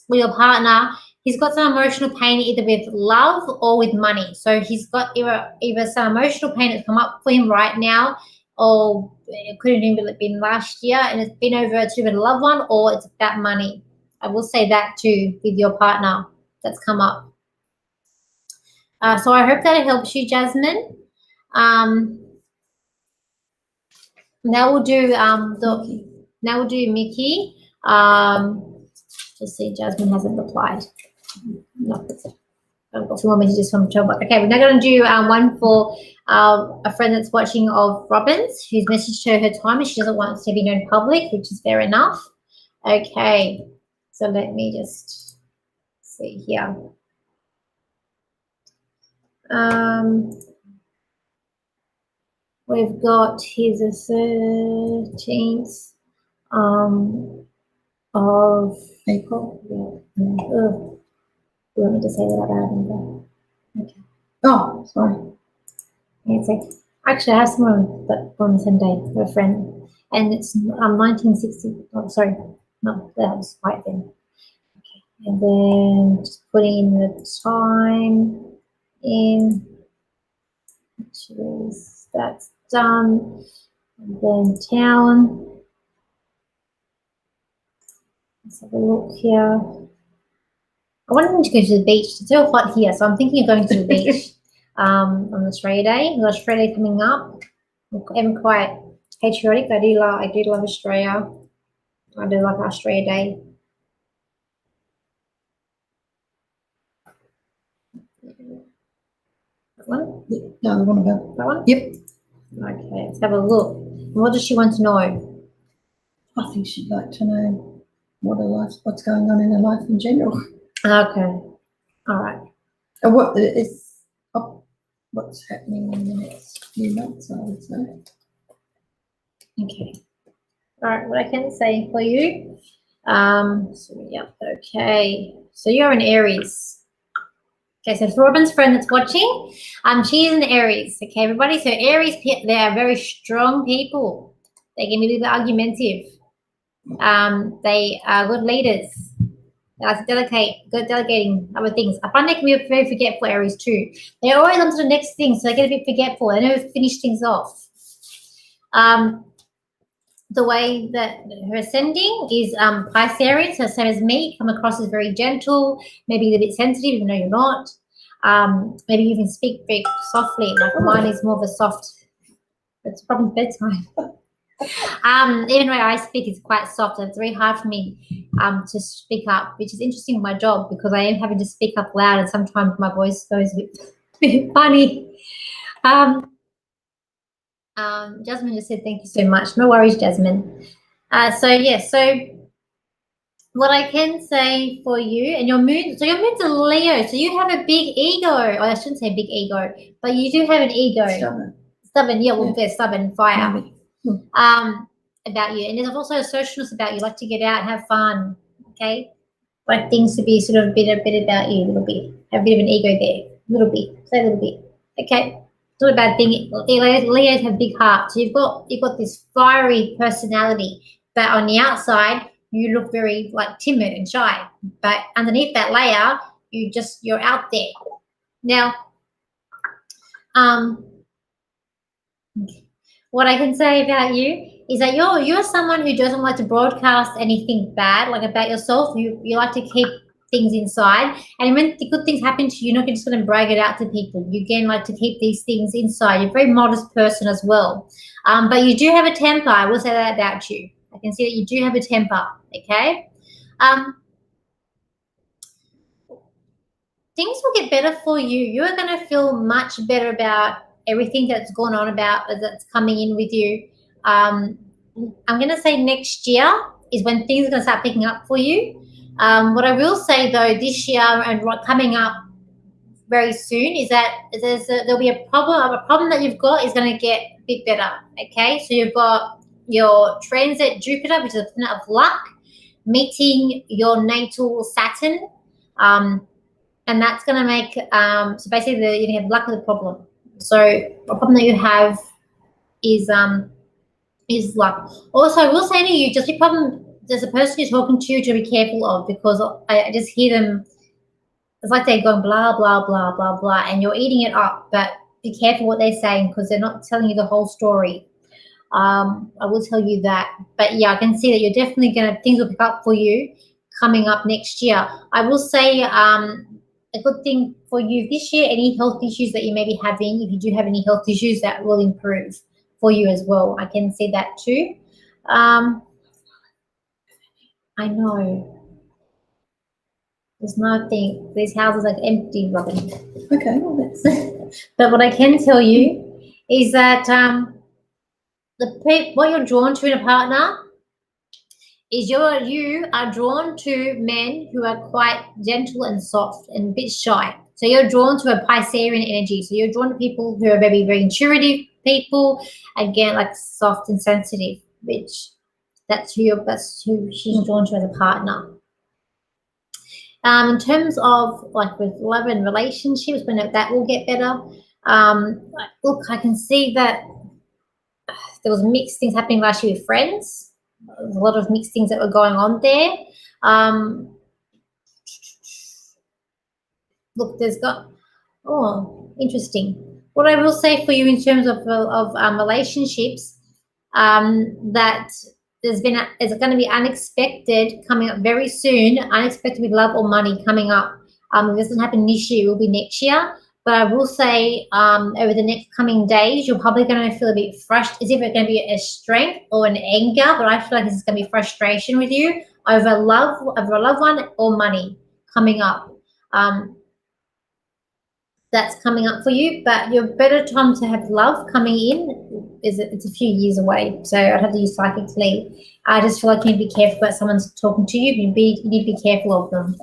with your partner, he's got some emotional pain either with love or with money. So he's got either some emotional pain that's come up for him right now, or it could have even been last year, and it's been over to with a loved one, or it's about money. I will say that too with your partner that's come up. So I hope that it helps you, Jasmine. Now we'll do Mickey. Just see, Jasmine hasn't replied. No, I've got a few more messages from Joe. Okay, we're now going to do one for a friend that's watching of Robin's, who's messaged her time and she doesn't want to be known public, which is fair enough. Okay, so let me just see here. We've got his 13th of April. Yeah. You want me to say that out loud? Okay. Oh, sorry. Actually, I have someone that on the same day, a friend, and it's 1960. Oh, sorry, no, that was quite then. Okay, and then just putting in the time in, which is that's done, and then town. Let's have a look here. I wanted to go to the beach. It's so hot here, so I'm thinking of going to the beach on Australia Day. We've got Australia coming up. I'm quite patriotic. I do love Australia. I do like Australia Day. That one? No, the one about that one? Yep. Okay, let's have a look. What does she want to know? I think she'd like to know what's going on in her life in general. Okay. All right. And what's happening in the next few months, I would say. Okay. All right, what I can say for you. Okay. So you're an Aries. Okay, so for Robin's friend that's watching, she is an Aries. Okay, everybody. So Aries, they are very strong people. They can be a little bit argumentative. They are good leaders. They like to good delegating other things. I find they can be very forgetful Aries too. They're always on to the next thing, so they get a bit forgetful. They never finish things off. The way that her ascending is Pisces, so same as me, come across as very gentle, maybe a little bit sensitive, even though you're not. Maybe you even speak very softly. Like mine is more of a soft. It's probably bedtime. Even when I speak, it's quite soft. It's very hard for me to speak up, which is interesting in my job because I am having to speak up loud, and sometimes my voice goes a bit funny. Jasmine just said thank you so much. No worries, Jasmine. So what I can say for you and your moon, so your moon's a Leo, so you have a big ego. Or I shouldn't say big ego, but you do have an ego. Stubborn, yeah, well, they're stubborn, fire. About you, and there's also a socialness about you. Like to get out, have fun. Okay, like things to be sort of a bit about you, a little bit. Have a bit of an ego there, a little bit. Say a little bit. Okay, not a bad thing. Leos have big hearts. So you've got this fiery personality, but on the outside you look very like timid and shy. But underneath that layer, you're out there. Now, what I can say about you is that you're someone who doesn't like to broadcast anything bad, like about yourself. You like to keep things inside, and when the good things happen to you, you're not just going to brag it out to people. You again like to keep these things inside. You're a very modest person as well, but you do have a temper. I will say that about you. I can see that you do have a temper. Okay. Things will get better for you. You're going to feel much better about everything that's gone on that's coming in with you. I'm going to say next year is when things are going to start picking up for you. What I will say though, this year and coming up very soon is that there'll be a problem. A problem that you've got is going to get a bit better. Okay, so you've got your transit Jupiter, which is a planet of luck, meeting your natal Saturn. And that's going to make, so basically you're going to have luck with a problem. So a problem that you have is luck. Also, I will say to you, just a problem, there's a person you're talking to be careful of, because I just hear them, it's like they're going blah, blah, blah, blah, blah, and you're eating it up, but be careful what they're saying because they're not telling you the whole story. I will tell you that. But yeah, I can see that you're definitely things will pick up for you coming up next year. I will say, a good thing for you this year, any health issues that you may be having, if you do have any health issues, that will improve for you as well. I can see that too. I know. There's nothing. These houses are empty, Robin. Okay, well that's... But what I can tell you is that what you're drawn to in a partner is you are drawn to men who are quite gentle and soft and a bit shy. So you're drawn to a Piscean energy. So you're drawn to people who are very, very intuitive people, again, like soft and sensitive, which that's who she's drawn to as a partner. In terms of like with love and relationships, when that will get better. Look, I can see that there was mixed things happening last year with friends. There's a lot of mixed things that were going on there. Look, interesting. What I will say for you in terms of relationships, that there's going to be unexpected coming up very soon, unexpected with love or money coming up. If it doesn't happen this year, it will be next year. But I will say over the next coming days, you're probably going to feel a bit frustrated. Is it going to be a strength or an anger? But I feel like this is going to be frustration with you over a loved one or money coming up. That's coming up for you. But your better time to have love coming in it's a few years away. So I'd have to use psychically. I just feel like you need to be careful about someone's talking to you. You need to be careful of them.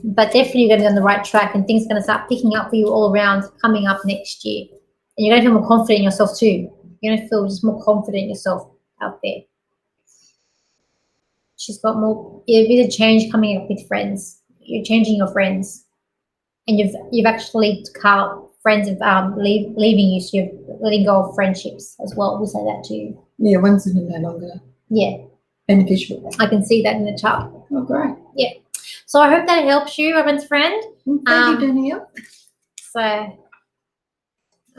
But definitely you're going to be on the right track and things are going to start picking up for you all around coming up next year. And you're going to feel more confident in yourself too. You're going to feel just more confident in yourself out there. She's got more, there's a bit of change coming up with friends. You're changing your friends. And you've actually cut out friends of leaving you, so you're letting go of friendships as well. We'll say that to you. Yeah, ones that are no longer beneficial. I can see that in the chart. Oh, great. Yeah. So I hope that helps you, Robin's friend. Thank you, Danielle. So,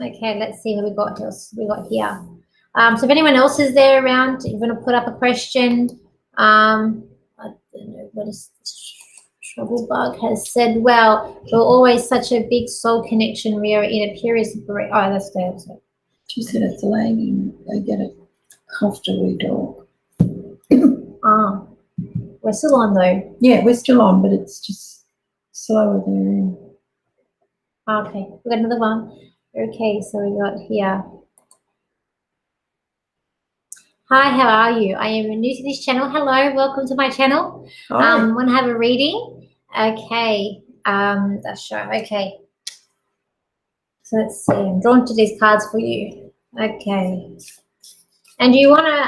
okay, let's see what we got here. So if anyone else is there around, you're going to put up a question. I don't know what is Trouble Bug has said. Well, you're always such a big soul connection. We are in a period of break. Oh, that's good. She said it's a lady. They get a comfortable dog. We're still on though. Yeah, we're still on, but it's just slower there. Okay, we got another one. Okay, so we got here. Hi, how are you? I am new to this channel. Hello, welcome to my channel. Want to have a reading? Okay, that's right. Okay. So let's see. I'm drawn to these cards for you. Okay. And do you want to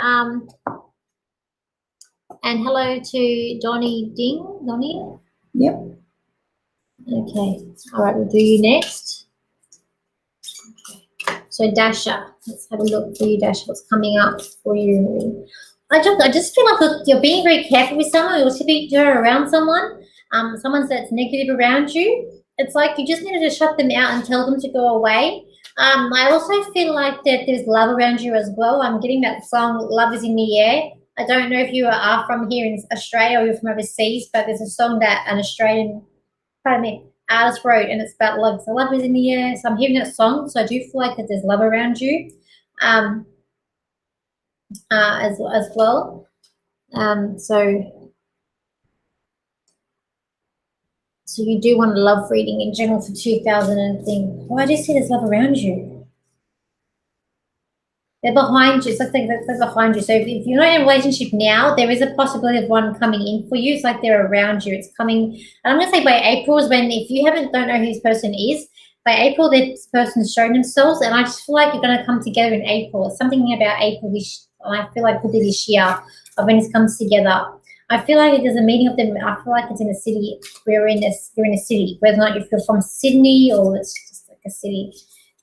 and hello to Donnie Ding. Donnie? Yep. Okay. All right, we'll do you next. So Dasha, let's have a look for you, Dasha. What's coming up for you? I just feel like you're being very careful with someone. You're around someone, someone that's negative around you. It's like you just needed to shut them out and tell them to go away. I also feel like that there's love around you as well. I'm getting that song "Love Is in the Air." I don't know if you are from here in Australia or you're from overseas, but there's a song that an Australian, pardon me, artist wrote, and it's about love. So love is in the air. So I'm hearing that song. So I do feel like that there's love around you, as well. So you do want a love reading in general for 2000 and thing. Oh, I do see there's love around you. They're behind you. It's like they're behind you. So if you're not in a relationship now, there is a possibility of one coming in for you. It's like they're around you. It's coming. And I'm going to say by April is when, if you don't know who this person is, by April, this person's shown themselves. And I just feel like you're going to come together in April. It's something about April, and I feel like could be this year of when this comes together. I feel like there's a meeting of them. I feel like it's in a city. You're in a city, whether or not if you're from Sydney or it's just like a city.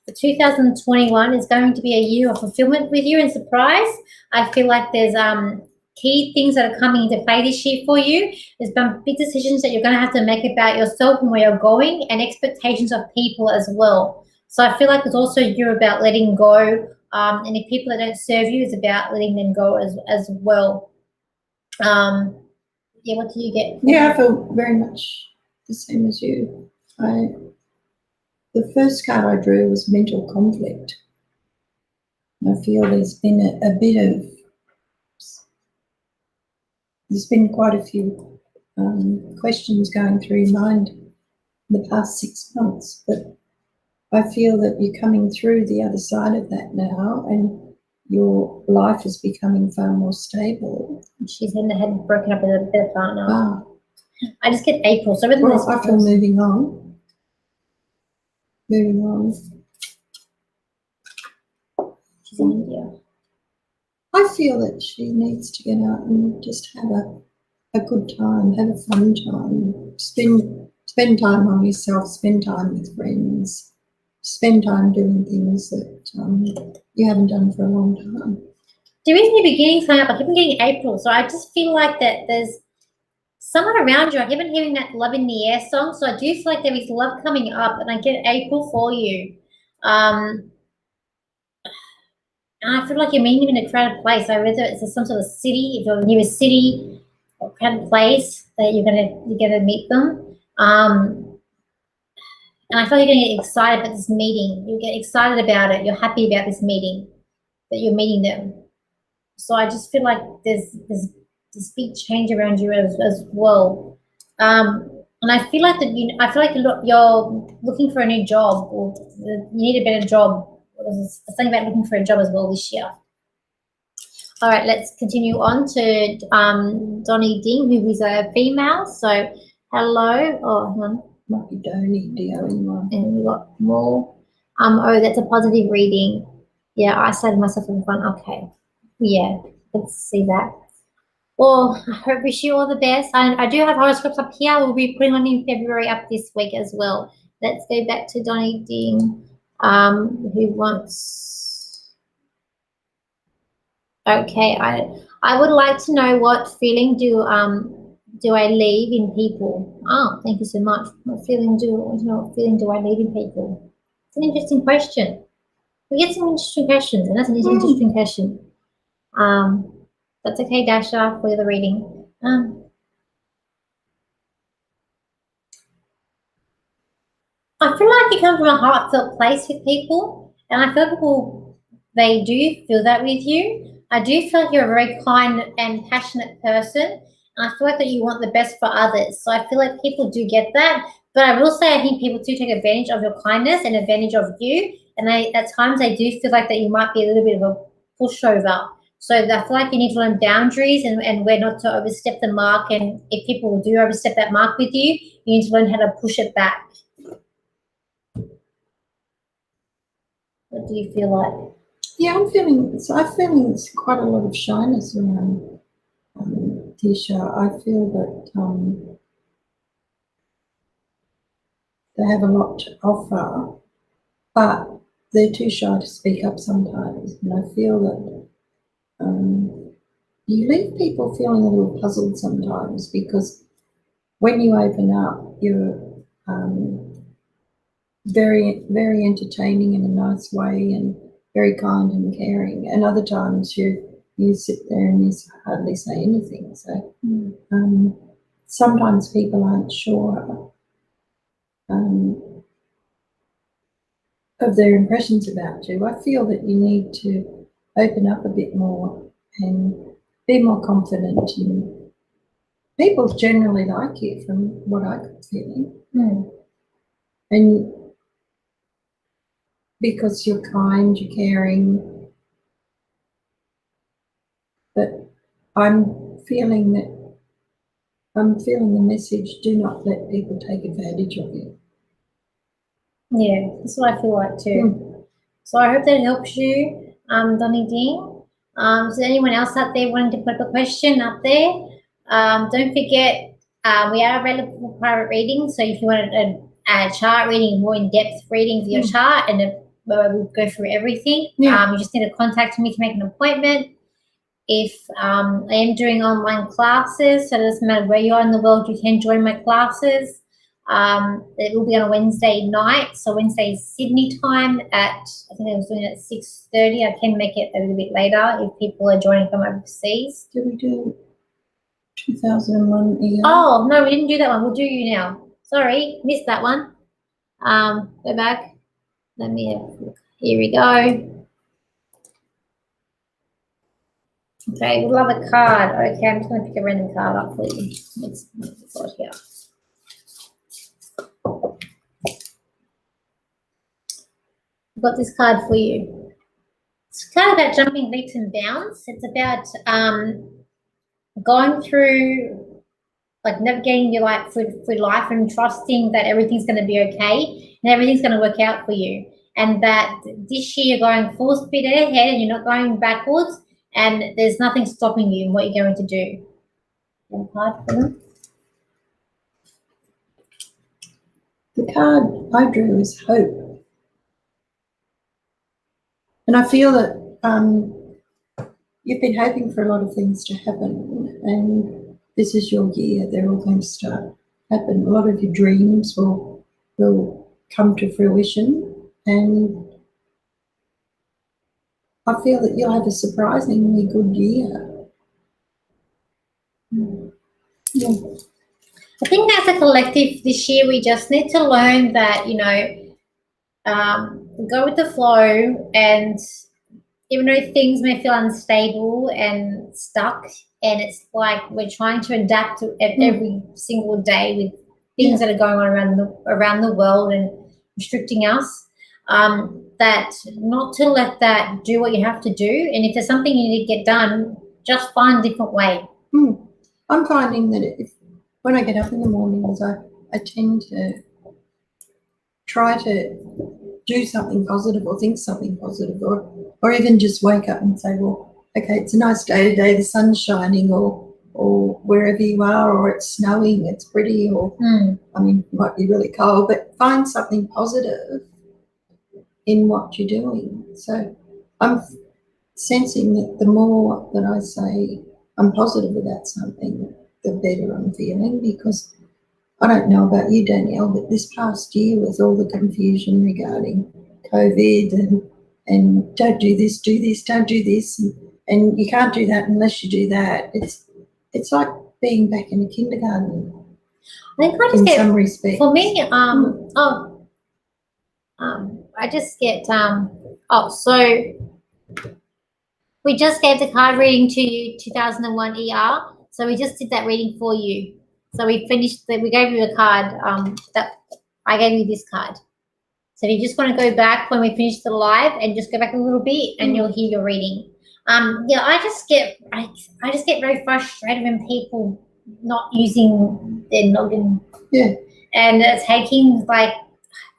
The 2021 is going to be a year of fulfillment with you and surprise. I feel like there's key things that are coming into play this year for you. There's some big decisions that you're going to have to make about yourself and where you're going, and expectations of people as well. So I feel like it's also a year about letting go. And if people that don't serve you, it's about letting them go as well. Yeah, what do you get? Yeah, I feel very much the same as you. The first card I drew was mental conflict. I feel there's been there's been quite a few questions going through your mind in the past 6 months, but I feel that you're coming through the other side of that now, and your life is becoming far more stable. She's had broken up with a better partner. I just get April. So well, I feel moving on. Moving on. She's in India. I feel that she needs to get out and just have a good time, have a fun time, spend time on yourself, spend time with friends, spend time doing things that you haven't done for a long time. There is new beginnings coming up. I keep getting April, so I just feel like that there's someone around you. I keep hearing that "Love in the Air" song, so I do feel like there is love coming up, and I get April for you. And I feel like you're meeting him in a crowded place. So whether it's some sort of city, if you're near a city or crowded place, that you're gonna meet them. And I feel like you're gonna get excited about this meeting. You get excited about it. You're happy about this meeting, that you're meeting them. So I just feel like there's this big change around you as well. And I feel like you're looking for a new job, or you need a better job. There's something about looking for a job as well this year. All right, let's continue on to Donnie Ding, who is a female. So hello. Oh, hang on. Might be Donnie, D-O-N-Y. And we got more. Oh, that's a positive reading. Yeah, I said myself in front. Okay. Yeah, let's see that. Well, I wish you all the best. I do have horoscopes up here. We'll be putting on in February up this week as well. Let's go back to Donnie Ding, who wants. Okay, I would like to know what feeling do I leave in people? Oh, thank you so much. What feeling do I leave in people? It's an interesting question. We get some interesting questions, and that's an interesting question. That's okay, Dasha, for the reading. I feel like you come from a heartfelt place with people, and I feel people, they do feel that with you. I do feel like you're a very kind and passionate person, and I feel like that you want the best for others. So I feel like people do get that, but I will say I think people do take advantage of your kindness and advantage of you, and at times they do feel like that you might be a little bit of a pushover. So I feel like you need to learn boundaries and where not to overstep the mark, and if people do overstep that mark with you, you need to learn how to push it back. What do you feel like? Yeah, I'm feeling quite a lot of shyness around Tisha. I feel that they have a lot to offer, but they're too shy to speak up sometimes, and I feel that you leave people feeling a little puzzled sometimes, because when you open up, you're very, very entertaining in a nice way and very kind and caring, and other times you sit there and you hardly say anything. So sometimes people aren't sure of their impressions about you. I feel that you need to open up a bit more and be more confident, and people generally like you from what I could feel. And because you're kind, you're caring, but I'm feeling the message, do not let people take advantage of you. Yeah, that's what I feel like too. So I hope that helps you, Donnie Ding. Is there anyone else out there wanting to put a question up there? Don't forget, we are available for private readings. So if you want a chart reading, more in-depth reading of your chart, and we'll go through everything. You just need to contact me to make an appointment. If I am doing online classes, so it doesn't matter where you are in the world, you can join my classes. It will be on a Wednesday night, so Wednesday is Sydney time at, I think I was doing it at 6:30. I can make it a little bit later if people are joining from overseas. Did we do 2001 ER? Oh, no, we didn't do that one. We'll do you now. Sorry, missed that one. Go back. Let me have a look. Here we go. Okay, we'll love a card. Okay, I'm just going to pick a random card up for you. Let's put it here. I've got this card for you. It's kind of about jumping leaps and bounds. It's about going through, like, navigating your life through life and trusting that everything's going to be okay and everything's going to work out for you. And that this year you're going full speed ahead and you're not going backwards, and there's nothing stopping you in what you're going to do. One card for them. The card I drew is hope. And I feel that you've been hoping for a lot of things to happen, and this is your year. They're all going to start happen. A lot of your dreams will come to fruition, and I feel that you'll have a surprisingly good year. Yeah. I think as a collective this year, we just need to learn that, go with the flow, and even though things may feel unstable and stuck, and it's like we're trying to adapt to it every single day with things that are going on around the world and restricting us, that not to let that do what you have to do. And if there's something you need to get done, just find a different way. I'm finding that when I get up in the mornings, I tend to try to do something positive or think something positive, or even just wake up and say, well, okay, it's a nice day today, the sun's shining, or wherever you are, or it's snowing, it's pretty, or I mean, it might be really cold, but find something positive in what you're doing. So I'm sensing that the more that I say I'm positive about something, the better I'm feeling, because I don't know about you, Danielle, but this past year with all the confusion regarding COVID and don't do this, don't do this, and you can't do that unless you do that. It's like being back in a kindergarten. I think I just in some respects. For me, I just get so we just gave the card reading to you, 2001 ER. So we just did that reading for you. So we finished we gave you a card that I gave you this card. So if you just want to go back when we finish the live and just go back a little bit, and you'll hear your reading. I just get very frustrated when people not using their noggin. Yeah. And taking, like,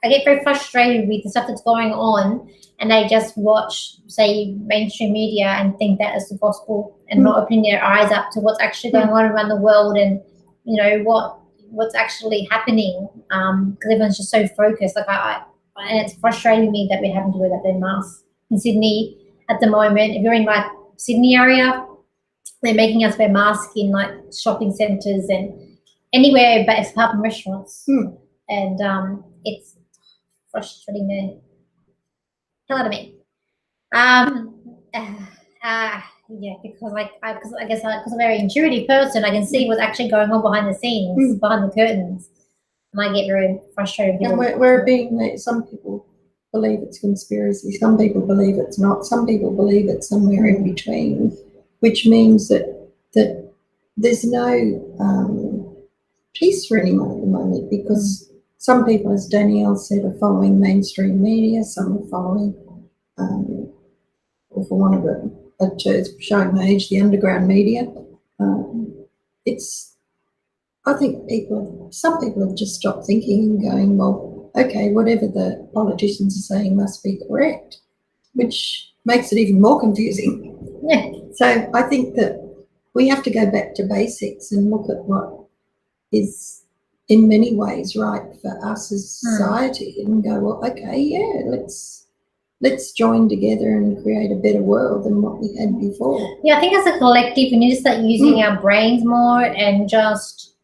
I get very frustrated with the stuff that's going on, and they just watch, say, mainstream media and think that is the gospel, and not opening their eyes up to what's actually going on around the world, and what's actually happening. Because everyone's just so focused. Like I and it's frustrating me that we're having to wear that damn mask in Sydney at the moment. If you're in like Sydney area, they're making us wear masks in like shopping centres and anywhere but apart from restaurants. And it's frustrating the hell out of me. Yeah, because I guess because I'm a very intuitive person, I can see what's actually going on behind the scenes, behind the curtains, and I get very frustrated. And we're being, some people believe it's conspiracy, some people believe it's not, some people believe it's somewhere in between, which means that there's no peace for anyone at the moment, because some people, as Danielle said, are following mainstream media, some are following, or for want of a term showing my age, the underground media. I think some people have just stopped thinking and going, well, okay, whatever the politicians are saying must be correct, which makes it even more confusing. Yeah. So I think that we have to go back to basics and look at what is in many ways right for us as society and go, well, okay, yeah, let's join together and create a better world than what we had before. Yeah, I think as a collective, we need to start using our brains more and just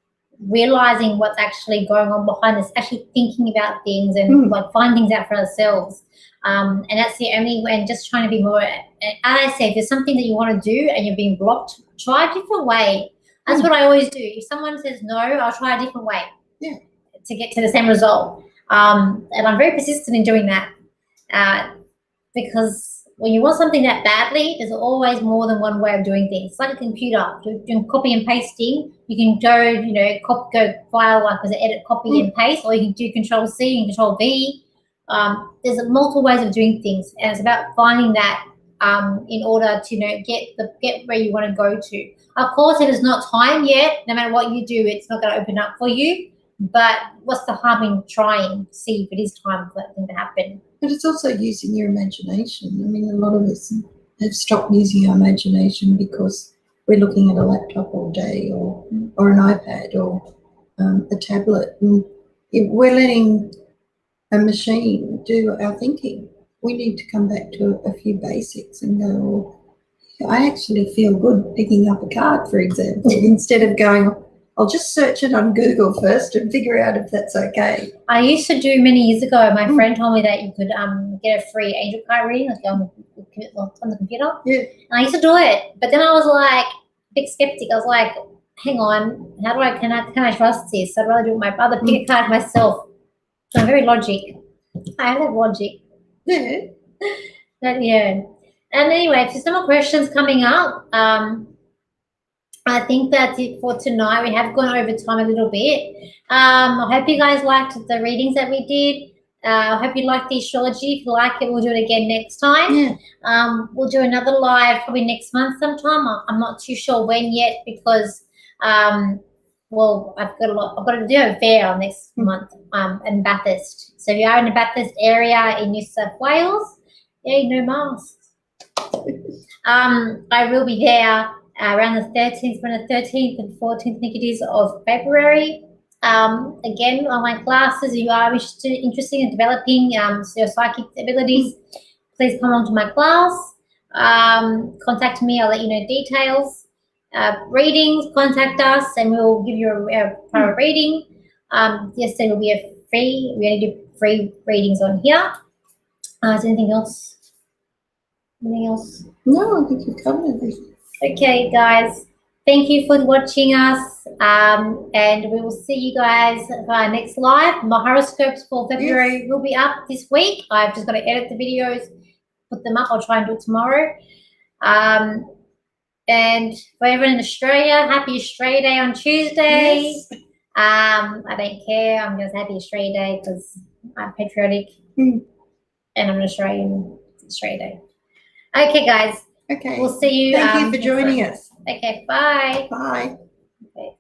realizing what's actually going on behind us, actually thinking about things and like find things out for ourselves. And that's the only way, and just trying to be more, as I say, if there's something that you want to do and you're being blocked, try a different way. That's what I always do. If someone says no, I'll try a different way to get to the same result. And I'm very persistent in doing that because when you want something that badly, there's always more than one way of doing things. It's like a computer. If you're doing copy and pasting, you can go file like as an edit, copy and paste, or you can do Control C and Control V. There's multiple ways of doing things, and it's about finding that in order to get where you want to go to. Of course, if it's not time yet, no matter what you do, it's not going to open up for you. But what's the harm in trying to see if it is time for that thing to happen? But it's also using your imagination. I mean, a lot of us have stopped using our imagination because we're looking at a laptop all day or an iPad or a tablet. And if we're letting a machine do our thinking, we need to come back to a few basics and go, well, I actually feel good picking up a card, for example, instead of going, I'll just search it on Google first and figure out if that's okay. I used to do many years ago. My friend told me that you could get a free angel card reading on the computer. Yeah. And I used to do it, but then I was like a big skeptic. I was like, hang on, can I trust this? I'd rather do it my brother, pick a card myself. So I'm very logic. I have that logic. Yeah. Yeah. And anyway, if there's no more questions coming up, I think that's it for tonight. We have gone over time a little bit. I hope you guys liked the readings that we did. I hope you liked the astrology. If you like it, we'll do it again next time. Yeah. We'll do another live probably next month sometime. I'm not too sure when yet because, I've got to do a fair next month in Bathurst. So if you are in the Bathurst area in New South Wales, no masks. I will be there around the 13th, from the 13th and 14th, I think it is, of February. Again, on my classes, if you are interested in developing your psychic abilities, please come on to my class. Contact me, I'll let you know details. Readings, contact us and we'll give you a private reading. Yes, there will be we only do free readings on here. Is there anything else? Anything else? No, I think you've covered everything. Okay, guys. Thank you for watching us. And we will see you guys for our next live. My horoscopes for February will be up this week. I've just got to edit the videos, put them up. I'll try and do it tomorrow. And for everyone in Australia, happy Australia Day on Tuesday. Yes. I don't care. I'm just happy Australia Day because I'm patriotic and I'm an Australian. It's Australia Day. Okay, guys. Okay. We'll see you. Thank you for joining us. Okay, bye. Bye. Okay.